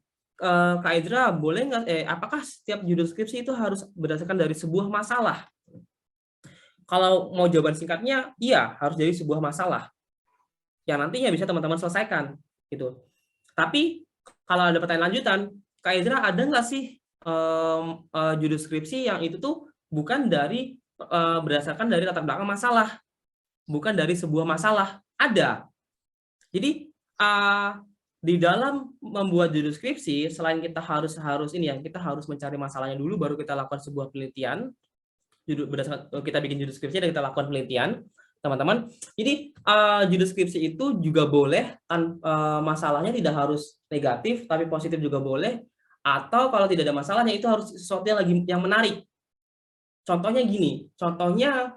F: Kak Idra, boleh nggak? Apakah setiap judul skripsi itu harus berdasarkan dari sebuah masalah? Kalau mau jawaban singkatnya, iya harus dari sebuah masalah yang nantinya bisa teman-teman selesaikan gitu. Tapi kalau ada pertanyaan lanjutan, Kak Idra ada nggak sih judul skripsi yang itu tuh bukan dari berdasarkan dari latar belakang masalah, bukan dari sebuah masalah? Ada. Jadi di dalam membuat judul skripsi, selain kita harus ini ya, kita harus mencari masalahnya dulu, baru kita lakukan sebuah penelitian. Berdasarkan kita bikin judul skripsi dan kita lakukan penelitian, teman-teman. Jadi judul skripsi itu juga boleh masalahnya tidak harus negatif, tapi positif juga boleh. Atau kalau tidak ada masalahnya itu harus sesuatu yang menarik. Contohnya gini, contohnya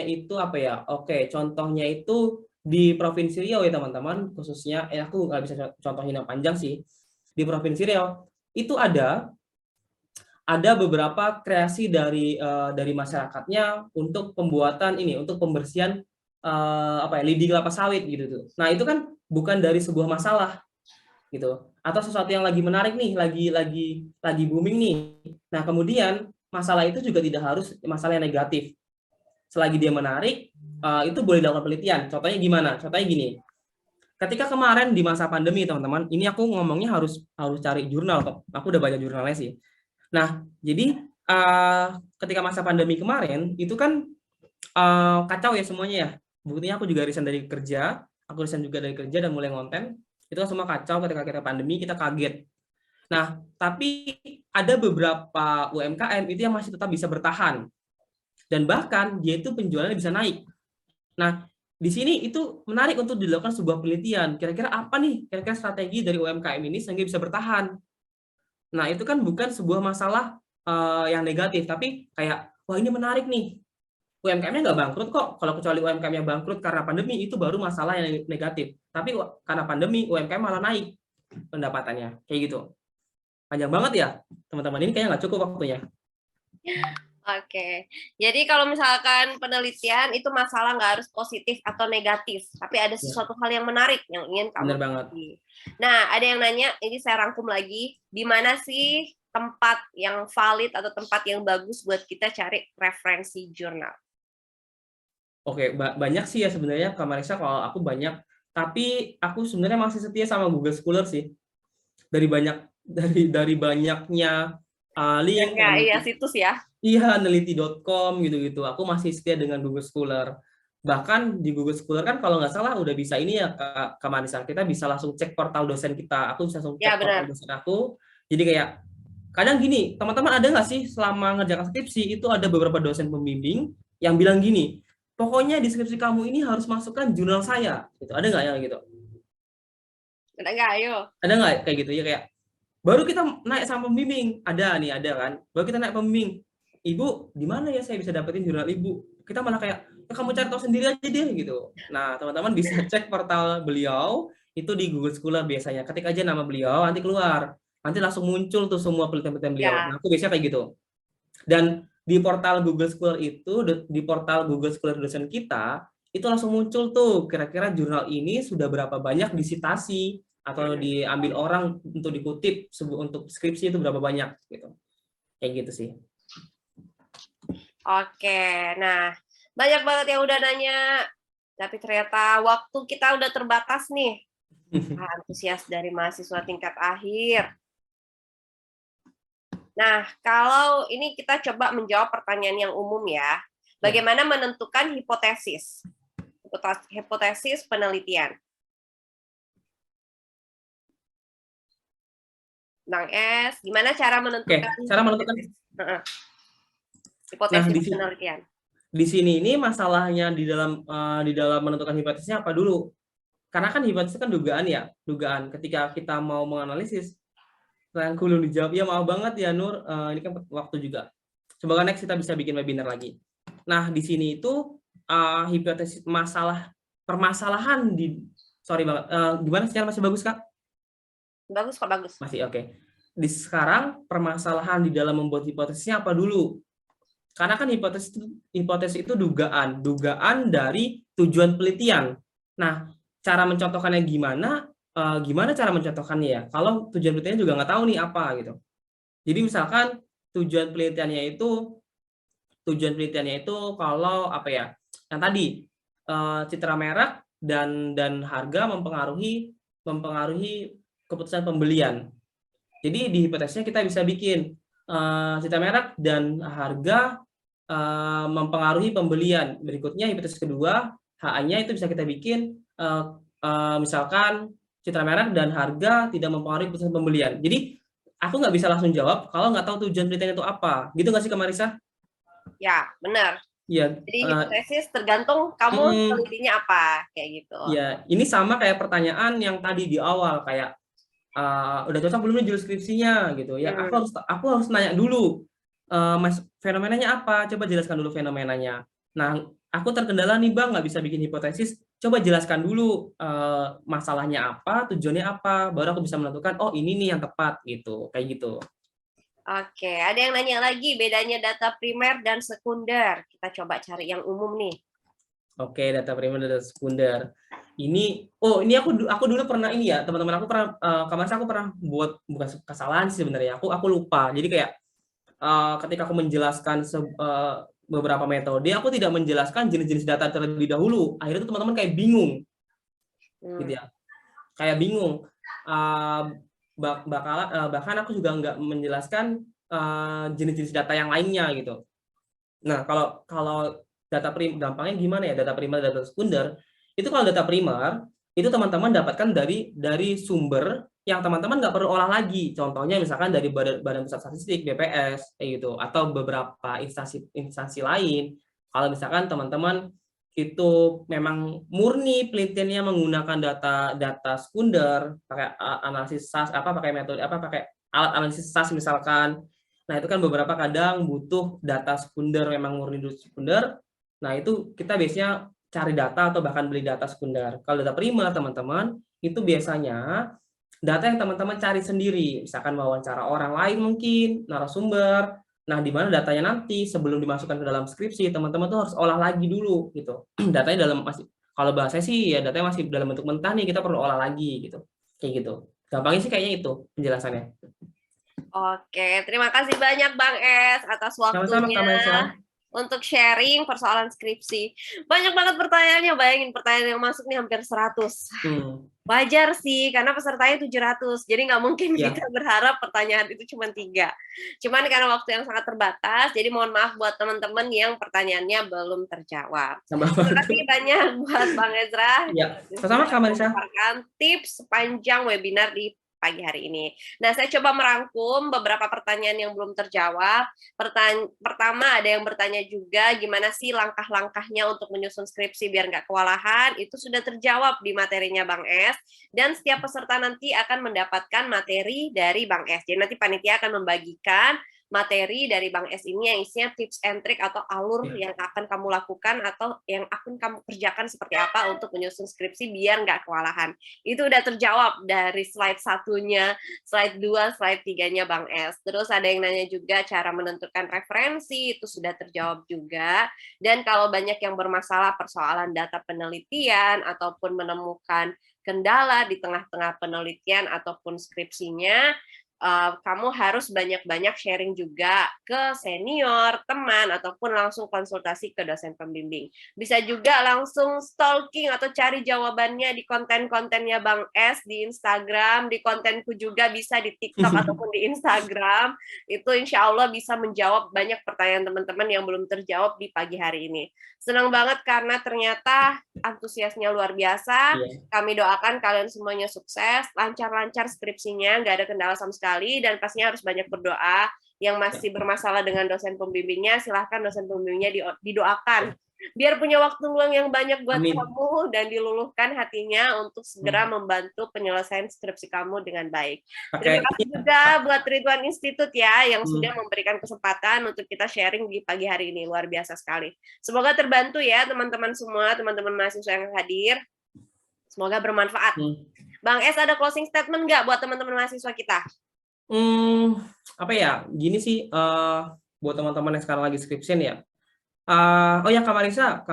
F: itu apa ya? Oke, contohnya itu di Provinsi Riau ya teman-teman, khususnya aku nggak bisa contohin yang panjang sih. Di Provinsi Riau itu ada beberapa kreasi dari masyarakatnya untuk pembuatan ini, untuk pembersihan lidi kelapa sawit gitu tuh. Nah, itu kan bukan dari sebuah masalah gitu. Atau sesuatu yang lagi menarik nih, lagi booming nih. Nah, kemudian masalah itu juga tidak harus masalah yang negatif. Selagi dia menarik, itu boleh dilakukan penelitian. Contohnya gimana? Contohnya gini. Ketika kemarin di masa pandemi, teman-teman, ini aku ngomongnya harus cari jurnal. Aku udah baca jurnalnya sih. Nah, jadi ketika masa pandemi kemarin itu kan kacau ya semuanya ya. Buktinya aku juga resign dari kerja, dan mulai ngonten. Itu kan semua kacau ketika kita pandemi, kita kaget. Nah, tapi ada beberapa UMKM itu yang masih tetap bisa bertahan. Dan bahkan dia itu penjualannya bisa naik. Nah, di sini itu menarik untuk dilakukan sebuah penelitian. Kira-kira apa nih? Kira-kira strategi dari UMKM ini sehingga bisa bertahan. Nah, itu kan bukan sebuah masalah yang negatif, tapi kayak, wah ini menarik nih. UMKM-nya nggak bangkrut kok. Kalau kecuali UMKM-nya bangkrut karena pandemi, itu baru masalah yang negatif. Tapi karena pandemi, UMKM malah naik pendapatannya. Kayak gitu. Panjang banget ya, teman-teman. Ini kayaknya nggak cukup waktunya.
D: Oke, jadi kalau misalkan penelitian itu masalah nggak harus positif atau negatif, tapi ada sesuatu hal yang menarik yang ingin kamu.
F: Benar banget.
D: Nah, ada yang nanya, ini saya rangkum lagi, di mana sih tempat yang valid atau tempat yang bagus buat kita cari referensi jurnal? Oke,
F: banyak sih ya sebenarnya, Kak Marisa, kalau aku banyak, tapi aku sebenarnya masih setia sama Google Scholar sih. Dari banyaknya link,
D: Ya, iya situs ya.
F: iya, neliti.com gitu-gitu. Aku masih setia dengan Google Scholar. Bahkan di Google Scholar kan kalau nggak salah udah bisa ini ya, Kak Marisa, kita bisa langsung cek portal dosen kita. Aku bisa langsung
D: Ya
F: cek portal
D: benar.
F: dosen aku. Jadi kayak kadang gini, teman-teman ada nggak sih selama ngerjakan skripsi itu ada beberapa dosen pembimbing yang bilang gini, pokoknya di skripsi kamu ini harus masukkan jurnal saya. Gitu. Ada nggak yang gitu?
D: Ada nggak? Ayo.
F: Ada nggak kayak gitu ya, kayak baru kita naik sama pembimbing, ada nih, ada kan, baru kita naik pembimbing, ibu di mana ya saya bisa dapetin jurnal ibu, kita malah kayak ya, kamu cari tahu sendiri aja deh gitu. Nah teman-teman bisa cek portal beliau itu di Google Scholar biasanya, ketik aja nama beliau nanti keluar, nanti langsung muncul tuh semua penelitian-penelitian beliau.
D: Ya.
F: Nah aku biasanya kayak gitu. Dan di portal Google Scholar itu, di portal Google Scholar dosen kita itu langsung muncul tuh kira-kira jurnal ini sudah berapa banyak disitasi atau diambil orang untuk dikutip untuk skripsi itu berapa banyak gitu. Kayak gitu sih.
D: Oke, nah banyak banget yang udah nanya, tapi ternyata waktu kita udah terbatas nih. Antusias dari mahasiswa tingkat akhir. Nah, kalau ini kita coba menjawab pertanyaan yang umum ya. Bagaimana menentukan hipotesis? Hipotesis penelitian. Bang S, gimana cara menentukan?
F: Oke, cara menentukan
D: hipotesis penelitian?
F: Di sini ini masalahnya di dalam menentukan hipotesisnya apa dulu? Karena kan hipotesis kan dugaan ya, dugaan. Ketika kita mau menganalisis, yang belum dijawab ya maaf banget ya Nur, ini kan waktu juga. Semoga next kita bisa bikin webinar lagi. Nah di sini itu hipotesis permasalahan di, sorry banget, gimana sinyal masih bagus Kak?
D: Bagus kok, bagus.
F: Masih oke. Di sekarang permasalahan di dalam membuat hipotesisnya apa dulu? Karena kan hipotesis itu dugaan dari tujuan penelitian. Nah, cara mencontohkannya gimana? Gimana cara mencontohkannya ya? Kalau tujuan penelitiannya juga nggak tahu nih apa gitu. Jadi misalkan tujuan penelitiannya itu kalau apa ya? Yang tadi citra merek dan harga mempengaruhi keputusan pembelian. Jadi di hipotesisnya kita bisa bikin citra merek dan harga mempengaruhi pembelian. Berikutnya hipotesis kedua, HA-nya itu bisa kita bikin misalkan citra merek dan harga tidak mempengaruhi keputusan pembelian. Jadi aku nggak bisa langsung jawab kalau nggak tahu tujuan penelitian itu apa. Gitu nggak sih Kak Marisa?
D: Ya, benar.
F: Ya.
D: Jadi hipotesis tergantung kamu penelitiannya apa, kayak gitu.
F: Ya, ini sama kayak pertanyaan yang tadi di awal kayak udah cocok belum nih judul skripsinya gitu ya. Aku harus nanya dulu, Mas, fenomenanya apa? Coba jelaskan dulu fenomenanya. Nah, aku terkendala nih Bang, nggak bisa bikin hipotesis. Coba jelaskan dulu masalahnya apa, tujuannya apa, baru aku bisa menentukan, oh ini nih yang tepat gitu, kayak gitu.
D: Oke, ada yang nanya lagi bedanya data primer dan sekunder. Kita coba cari yang umum nih.
F: Oke, data primer dan data sekunder. Ini aku dulu pernah ini ya, teman-teman aku pernah aku pernah buat bukan kesalahan sih sebenarnya. Aku lupa. Jadi kayak ketika aku menjelaskan beberapa metode, aku tidak menjelaskan jenis-jenis data terlebih dahulu. Akhirnya tuh teman-teman kayak bingung, gitu ya. Kayak bingung. Bahkan aku juga nggak menjelaskan jenis-jenis data yang lainnya gitu. Nah, kalau data primer, gampangnya gimana ya, data primer dan data sekunder, itu kalau data primer, itu teman-teman dapatkan dari sumber yang teman-teman nggak perlu olah lagi. Contohnya misalkan dari Badan Pusat Statistik, BPS, kayak gitu, atau beberapa instansi lain. Kalau misalkan teman-teman itu memang murni penelitiannya menggunakan data sekunder, pakai analisis SAS, pakai metode pakai alat analisis SAS misalkan. Nah, itu kan beberapa kadang butuh data sekunder, memang murni sekunder. Nah, itu kita biasanya cari data atau bahkan beli data sekunder. Kalau data primer, teman-teman, itu biasanya data yang teman-teman cari sendiri. Misalkan wawancara orang lain mungkin, narasumber. Nah, di mana datanya nanti sebelum dimasukkan ke dalam skripsi, teman-teman tuh harus olah lagi dulu gitu. Datanya kalau bahasa sih ya datanya masih dalam bentuk mentah nih, kita perlu olah lagi gitu. Kayak gitu. Gampangnya sih kayaknya itu penjelasannya.
D: Oke, terima kasih banyak Bang S atas waktunya untuk sharing persoalan skripsi. Banyak banget pertanyaannya, bayangin pertanyaan yang masuk nih hampir 100. Wajar sih, karena pesertanya 700, jadi nggak mungkin
F: Ya,
D: kita berharap pertanyaan itu cuma 3. Cuman karena waktu yang sangat terbatas, jadi mohon maaf buat teman-teman yang pertanyaannya belum terjawab.
F: sama
D: Terima
F: banget.
D: kasih banyak buat Bang Ezra
F: Ya,
D: yang
F: sama
D: sudah
F: Kak Marisa.
D: memaparkan tips sepanjang webinar di pagi hari ini. Nah, saya coba merangkum beberapa pertanyaan yang belum terjawab. Pertama, ada yang bertanya juga gimana sih langkah-langkahnya untuk menyusun skripsi biar nggak kewalahan. Itu sudah terjawab di materinya Bang Es. Dan setiap peserta nanti akan mendapatkan materi dari Bang Es. Jadi nanti panitia akan membagikan materi dari Bang Es ini yang isinya tips and trick atau alur yang akan kamu lakukan atau yang akan kamu kerjakan seperti apa untuk menyusun skripsi biar nggak kewalahan. Itu udah terjawab dari slide 1-nya, slide 2, slide 3-nya Bang Es. Terus ada yang nanya juga cara menentukan referensi, itu sudah terjawab juga. Dan kalau banyak yang bermasalah persoalan data penelitian ataupun menemukan kendala di tengah-tengah penelitian ataupun skripsinya, kamu harus banyak-banyak sharing juga ke senior, teman, ataupun langsung konsultasi ke dosen pembimbing. Bisa juga langsung stalking atau cari jawabannya di konten-kontennya Bang Es di Instagram, di kontenku juga bisa di TikTok ataupun di Instagram. Itu insya Allah bisa menjawab banyak pertanyaan teman-teman yang belum terjawab di pagi hari ini. Senang banget karena ternyata antusiasnya luar biasa. Kami doakan kalian semuanya sukses, lancar-lancar skripsinya, nggak ada kendala sama sekali, dan pastinya harus banyak berdoa. Yang masih bermasalah dengan dosen pembimbingnya, silahkan dosen pembimbingnya didoakan. Biar punya waktu luang yang banyak buat
F: Amin.
D: kamu, dan diluluhkan hatinya untuk segera membantu penyelesaian skripsi kamu dengan baik. Terima kasih juga buat Ridwan Institute ya, yang sudah memberikan kesempatan untuk kita sharing di pagi hari ini. Luar biasa sekali. Semoga terbantu ya teman-teman semua, teman-teman mahasiswa yang hadir. Semoga bermanfaat. Bang Es, ada closing statement nggak buat teman-teman mahasiswa kita?
F: Apa ya? Gini sih, buat teman-teman yang sekarang lagi skripsian ya. Oh ya Kak Marisa,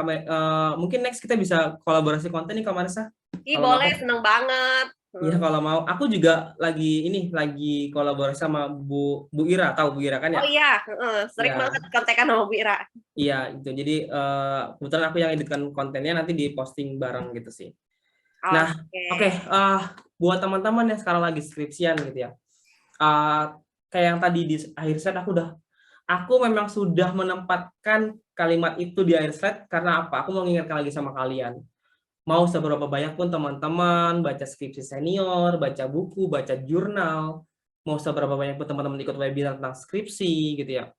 F: mungkin next kita bisa kolaborasi konten nih Kak Marisa.
D: Ih, boleh, seneng banget.
F: Iya kalau mau. Aku juga lagi kolaborasi sama Bu Ira, tahu Bu Ira kan ya?
D: Oh iya, sering banget kontekan sama Bu Ira.
F: Iya, itu. Jadi kebetulan aku yang editkan kontennya, nanti diposting bareng gitu sih. Nah, oke, buat teman-teman yang sekarang lagi skripsian gitu ya. Kayak yang tadi di akhir slide aku memang sudah menempatkan kalimat itu di akhir slide karena apa? Aku mau mengingatkan lagi sama kalian. Mau seberapa banyak pun teman-teman baca skripsi senior, baca buku, baca jurnal, mau seberapa banyak pun teman-teman ikut webinar tentang skripsi gitu ya.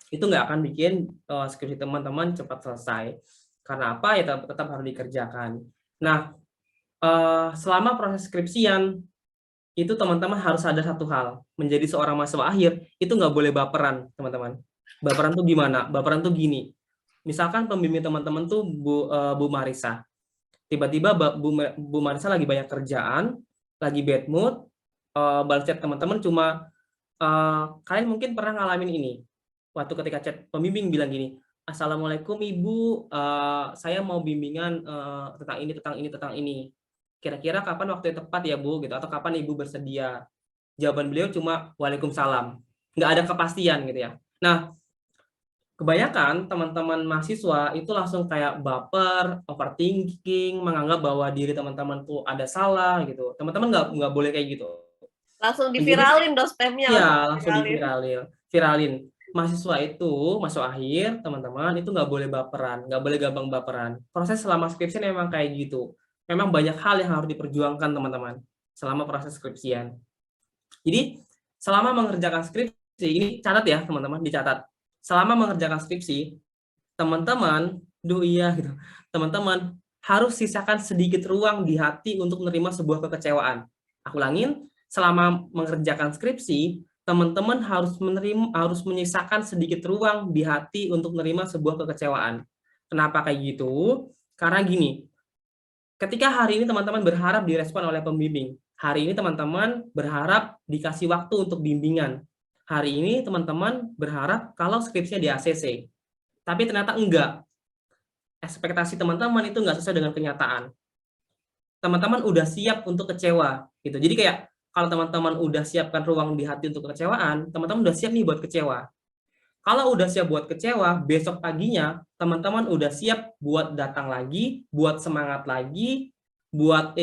F: Itu nggak akan bikin skripsi teman-teman cepat selesai. Karena apa? Ya tetap harus dikerjakan. Nah, selama proses skripsian, itu teman-teman harus ada satu hal, menjadi seorang mahasiswa akhir, itu nggak boleh baperan, teman-teman. Baperan tuh gimana? Baperan tuh gini, misalkan pembimbing teman-teman tuh Bu Marisa, tiba-tiba Bu Marisa lagi banyak kerjaan, lagi bad mood, balas chat teman-teman cuma, kalian mungkin pernah ngalamin ini, waktu ketika chat pembimbing bilang gini, Assalamualaikum Ibu, saya mau bimbingan tentang ini. Kira-kira kapan waktu yang tepat ya Bu, gitu, atau kapan Ibu bersedia? Jawaban beliau cuma Waalaikumsalam. Nggak ada kepastian gitu ya. Nah, kebanyakan teman-teman mahasiswa itu langsung kayak baper, overthinking, menganggap bahwa diri teman-teman tuh ada salah gitu. Teman-teman nggak boleh kayak gitu.
D: Langsung diviralin dong spamnya.
F: Iya, langsung viralin. Mahasiswa akhir, teman-teman, itu nggak boleh baperan, nggak boleh gampang baperan. Proses selama skripsian memang kayak gitu. Memang banyak hal yang harus diperjuangkan, teman-teman, selama proses skripsian. Jadi, selama mengerjakan skripsi, ini catat ya, teman-teman, dicatat. Selama mengerjakan skripsi, teman-teman, teman-teman harus sisakan sedikit ruang di hati untuk menerima sebuah kekecewaan. Aku ulangin, selama mengerjakan skripsi, teman-teman harus menyisakan sedikit ruang di hati untuk menerima sebuah kekecewaan. Kenapa kayak gitu? Karena gini, ketika hari ini teman-teman berharap direspon oleh pembimbing, hari ini teman-teman berharap dikasih waktu untuk bimbingan, hari ini teman-teman berharap kalau skripsinya di ACC, tapi ternyata enggak. Ekspektasi teman-teman itu enggak sesuai dengan kenyataan. Teman-teman udah siap untuk kecewa, gitu. Jadi kayak kalau teman-teman udah siapkan ruang di hati untuk kekecewaan, teman-teman udah siap nih buat kecewa. Kalau udah siap buat kecewa, besok paginya teman-teman udah siap buat datang lagi, buat semangat lagi, buat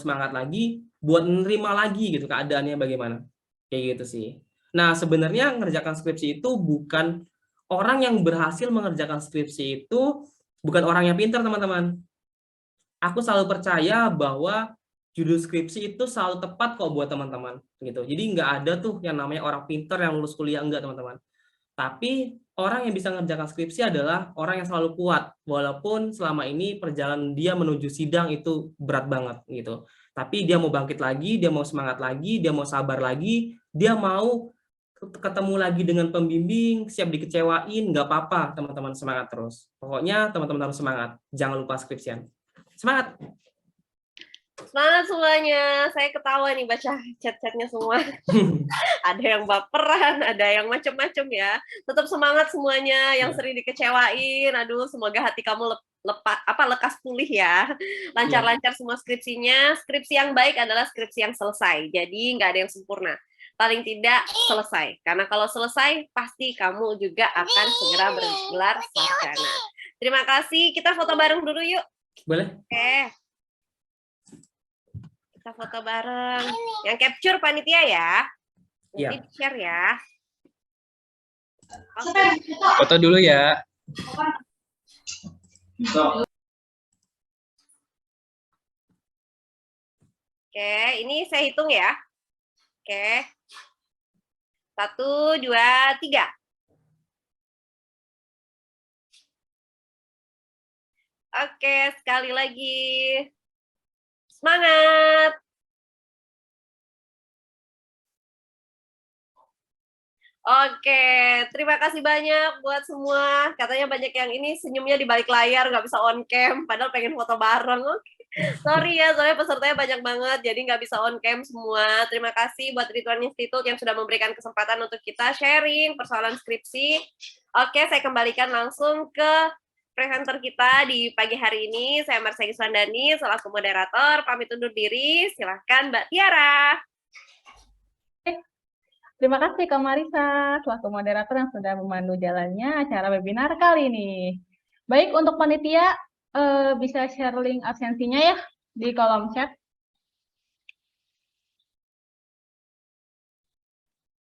F: semangat lagi, buat nerima lagi gitu keadaannya bagaimana. Kayak gitu sih. Nah, sebenarnya ngerjakan skripsi itu bukan orang yang berhasil mengerjakan skripsi itu bukan orang yang pintar, teman-teman. Aku selalu percaya bahwa judul skripsi itu selalu tepat kok buat teman-teman gitu. Jadi nggak ada tuh yang namanya orang pintar yang lulus kuliah, enggak, teman-teman. Tapi orang yang bisa mengerjakan skripsi adalah orang yang selalu kuat, walaupun selama ini perjalanan dia menuju sidang itu berat banget gitu. Tapi dia mau bangkit lagi, dia mau semangat lagi, dia mau sabar lagi, dia mau ketemu lagi dengan pembimbing, siap dikecewain, nggak apa-apa, teman-teman, semangat terus. Pokoknya teman-teman harus semangat, jangan lupa skripsian. Semangat!
D: Semangat semuanya. Saya ketawa nih baca chat-chatnya semua. Ada yang baperan, ada yang macem-macem ya. Tetap semangat semuanya yang sering dikecewain. Aduh, semoga hati kamu lekas pulih ya. Lancar-lancar semua skripsinya. Skripsi yang baik adalah skripsi yang selesai. Jadi nggak ada yang sempurna. Paling tidak selesai. Karena kalau selesai, pasti kamu juga akan segera bergelar sarjana. Terima kasih. Kita foto bareng dulu yuk.
F: Boleh?
D: Oke. Kita foto bareng. Yang capture panitia ya. Nanti
F: Iya.
D: share ya. Oke.
G: Foto dulu ya.
D: Oke, ini saya hitung ya. Oke. 1, 2, 3. Oke, sekali lagi. Semangat. Oke, terima kasih banyak buat semua. Katanya banyak yang ini senyumnya di balik layar, nggak bisa on cam, padahal pengen foto bareng. Oke. Sorry ya, soalnya pesertanya banyak banget, jadi nggak bisa on cam semua. Terima kasih buat Ridwan Institute yang sudah memberikan kesempatan untuk kita sharing persoalan skripsi. Oke, saya kembalikan langsung ke presenter kita di pagi hari ini. Saya Marsha Giswandani, selaku moderator, pamit undur diri. Silahkan Mbak Tiara.
B: Terima kasih Kak Marisa, selaku moderator yang sudah memandu jalannya acara webinar kali ini. Baik, untuk panitia, bisa share link absensinya ya di kolom chat.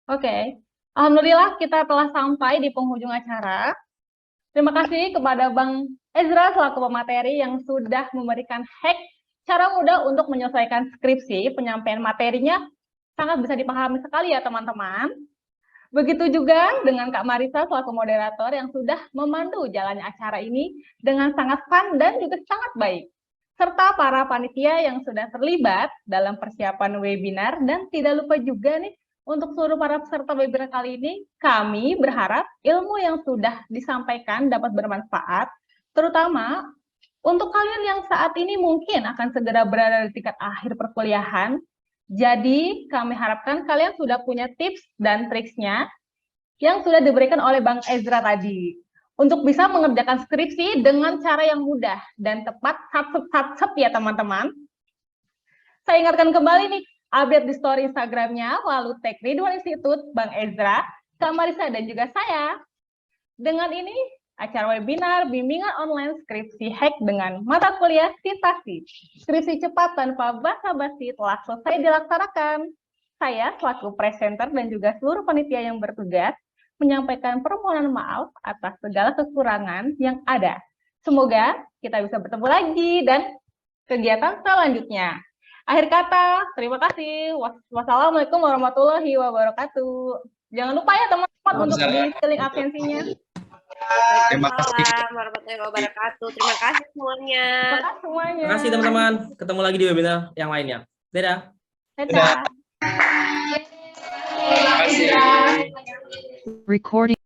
B: Oke, Alhamdulillah kita telah sampai di penghujung acara. Terima kasih kepada Bang Ezra selaku pemateri yang sudah memberikan hack cara mudah untuk menyelesaikan skripsi. Penyampaian materinya sangat bisa dipahami sekali ya teman-teman. Begitu juga dengan Kak Marisa selaku moderator yang sudah memandu jalannya acara ini dengan sangat fun dan juga sangat baik. Serta para panitia yang sudah terlibat dalam persiapan webinar, dan tidak lupa juga nih untuk seluruh para peserta webinar kali ini, kami berharap ilmu yang sudah disampaikan dapat bermanfaat, terutama untuk kalian yang saat ini mungkin akan segera berada di tingkat akhir perkuliahan. Jadi kami harapkan kalian sudah punya tips dan triksnya yang sudah diberikan oleh Bang Ezra tadi untuk bisa mengerjakan skripsi dengan cara yang mudah dan tepat sat ya teman-teman. Saya ingatkan kembali nih, update di story Instagramnya Walutek Ridwan Institute, Bang Ezra, Kak Marisa, dan juga saya. Dengan ini, acara webinar bimbingan online skripsi hack dengan mata kuliah Sintasi. Skripsi cepat tanpa basa-basi telah selesai dilaksanakan. Saya selaku presenter dan juga seluruh panitia yang bertugas menyampaikan permohonan maaf atas segala kekurangan yang ada. Semoga kita bisa bertemu lagi dan kegiatan selanjutnya. Akhir kata, terima kasih. Wassalamualaikum warahmatullahi wabarakatuh. Jangan lupa ya teman-teman untuk di link absensinya.
G: Terima kasih.
D: Waalaikumsalam warahmatullahi wabarakatuh. Terima kasih semuanya.
B: Terima kasih semuanya.
F: Terima kasih teman-teman. Ketemu lagi di webinar yang lainnya. Dadah.
B: Dadah.
G: Terima kasih.
C: Recording.